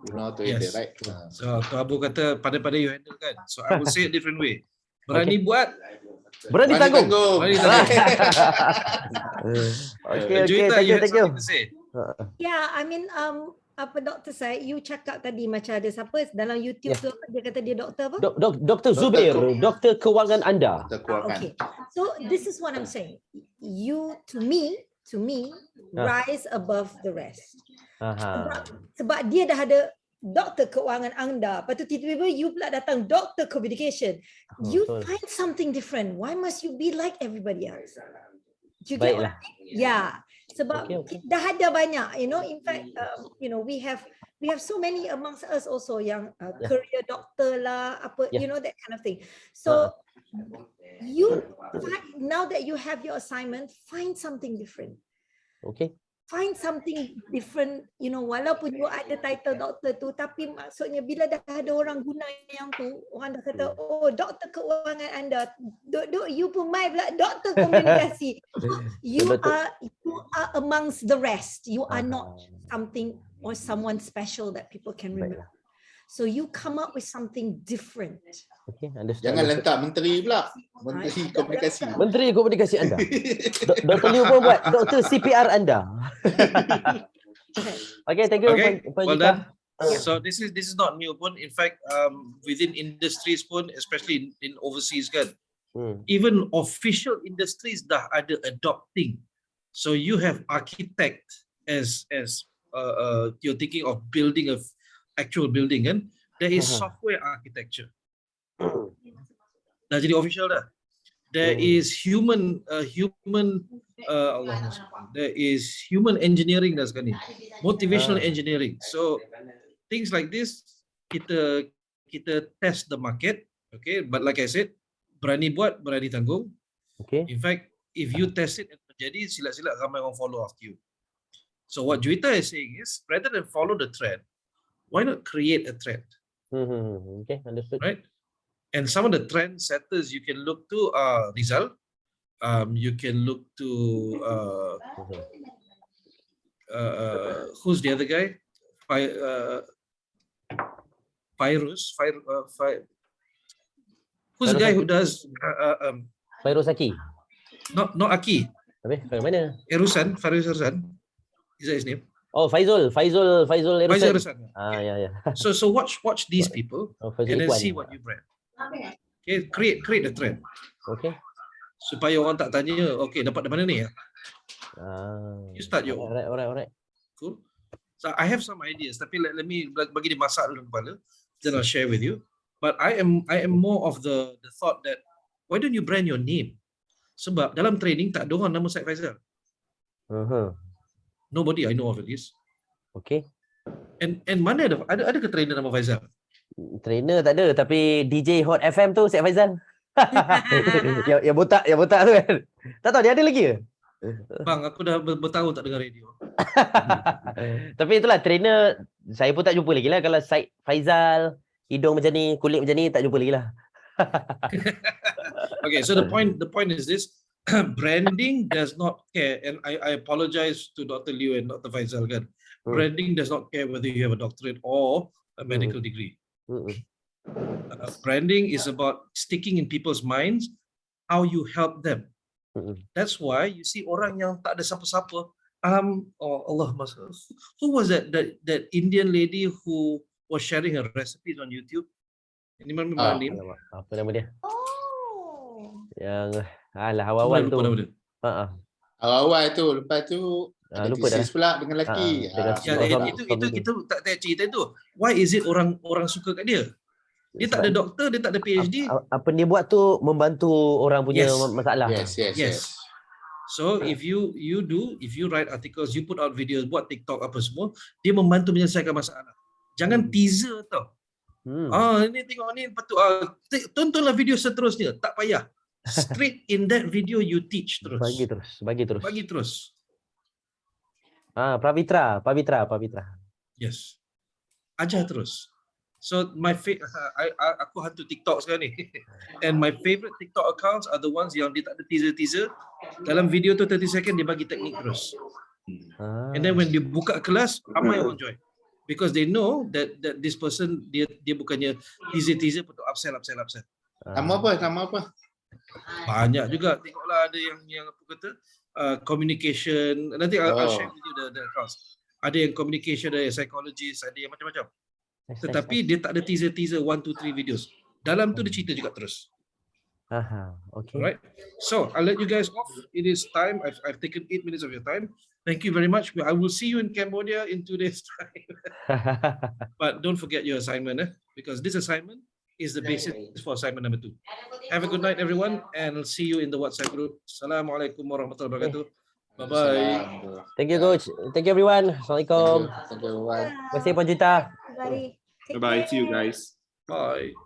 You know to handle, right? So tu Abu kata pandai-pandai you handle kan. So I will say it different way. Berani buat, berani tanggung. Thank you. Yeah, I mean apa Dr. Syed, you cakap tadi macam ada siapa dalam YouTube tu, dia kata dia doktor apa? Dr. Zubair, doktor kewangan anda. Okay. So this is what I'm saying. You to me rise above the rest. Sebab dia dah ada doktor keuangan anda, lepas tu tiba-tiba you pula datang doktor communication. You find something different. Why must you be like everybody else? Baiklah. Yeah. Sebab dah ada banyak, in fact, we have so many amongst us also yang career doctor lah, that kind of thing. So you now that you have your assignment, find something different. Okay. Find something different, walaupun you ada title doktor tu, tapi maksudnya bila dah ada orang guna yang tu, orang dah kata, oh, doktor keuangan anda, you pun mai pula doktor komunikasi. You are amongst the rest. You are not something or someone special that people can remember. So you come up with something different. Okay, understand. Jangan letak menteri pula. Menteri komunikasi. Menteri komunikasi anda. Dr. Liu pun buat doktor CPR anda. Okay, thank you. Okay, well done. So this is not new pun. In fact, within industries pun, especially in overseas kan, Even official industries dah ada adopting. So you have architect as you're thinking of building a actual building kan. There is software architecture. Dah jadi official dah. There is human there is human engineering dah sekarang ni. Motivational engineering. So things like this kita test the market, okay? But like I said, berani buat, berani tanggung. Okay. In fact, if you test it and terjadi, sila-sila ramai orang follow after you. So what Juwita is saying is, rather than follow the trend, why not create a trend? Okay, understood. Right? And some of the trend setters you can look to are Rizal. You can look to who's the other guy? Who's the guy who does Fairuz Aki. not Aki? Habis dari mana? Faris Erusan. Is that his name? Oh, Faizul Faisal Erusan. Erusan. Ya. So watch these people Faizul and then Ikhwan. see what you brand. Okay, create a trend. Okay. Supaya orang tak tanya, okay, dapat dari mana ni ya? You start your own. Alright. Cool. So I have some ideas, tapi let me bagi dia masak dulu kepala, then I'll share with you. But I am more of the thought that why don't you brand your name? Sebab dalam training tak ada orang nama Syed Faizal. Nobody I know of at least. Okay. And mana ada ke trainer nama Faizal? Trainer tak ada, tapi DJ Hot FM tu Syed Faizal. yang botak tu kan. Tak tahu dia ada lagi ke? Bang, aku dah bertahun tak dengar radio. Tapi itulah trainer saya pun tak jumpa lagi lah. Kalau Syed Faizal, hidung macam ni, kulit macam ni, tak jumpa lagi lah. Okay, so the point is this. Branding does not care, and I apologize to Dr. Liu and Dr. Faizal kan. Branding does not care whether you have a doctorate or a medical degree. Branding is about sticking in people's minds how you help them. That's why you see orang yang tak ada siapa-siapa. Allah, who was that Indian lady who was sharing her recipes on YouTube? Anyone remember her name? Apa nama dia? Oh. Yang awal-awal tu. Awal-awal tu, lepas tu ada lupa dah. thesis pula dengan lelaki. Itu tak cerita itu. Why is it orang suka kat dia? Dia tak ada doktor, dia tak ada PhD. Apa dia buat tu membantu orang punya masalah. Yes. So if you write articles, you put out videos, buat TikTok apa semua, dia membantu menyelesaikan masalah. Jangan teaser tau. Ini tengok ni, lepas tu tontonlah video seterusnya, tak payah. Straight in that video you teach terus. Bagi terus. Pavitra. Yes. Ajar terus. So aku hantu TikTok sekarang ni. And my favorite TikTok accounts are the ones yang dia tak ada teaser. Dalam video tu 30 second dia bagi teknik terus. And then when dia buka kelas, ramai orang join. Because they know that this person dia bukannya teaser betul upsell. Nama apa? Banyak juga. Tengoklah ada yang apa kata communication. Nanti I'll share with you the accounts. Ada yang communication, ada yang psychologist, ada yang macam-macam. Tetapi dia tak ada teaser 1, 2, 3 videos. Dalam tu dia cerita juga terus. Okay. Alright. So I'll let you guys off. It is time. I've taken 8 minutes of your time. Thank you very much. I will see you in Cambodia in 2 days' time. But don't forget your assignment, because this assignment is the basis for assignment number 2. Have a good night, everyone, and I'll see you in the WhatsApp group. Assalamualaikum warahmatullahi wabarakatuh. Bye-bye. Thank you, Coach. Thank you, everyone. Assalamualaikum. Thank you, everyone. Terima kasih, Puan Juwita. Bye-bye. See you guys. Bye.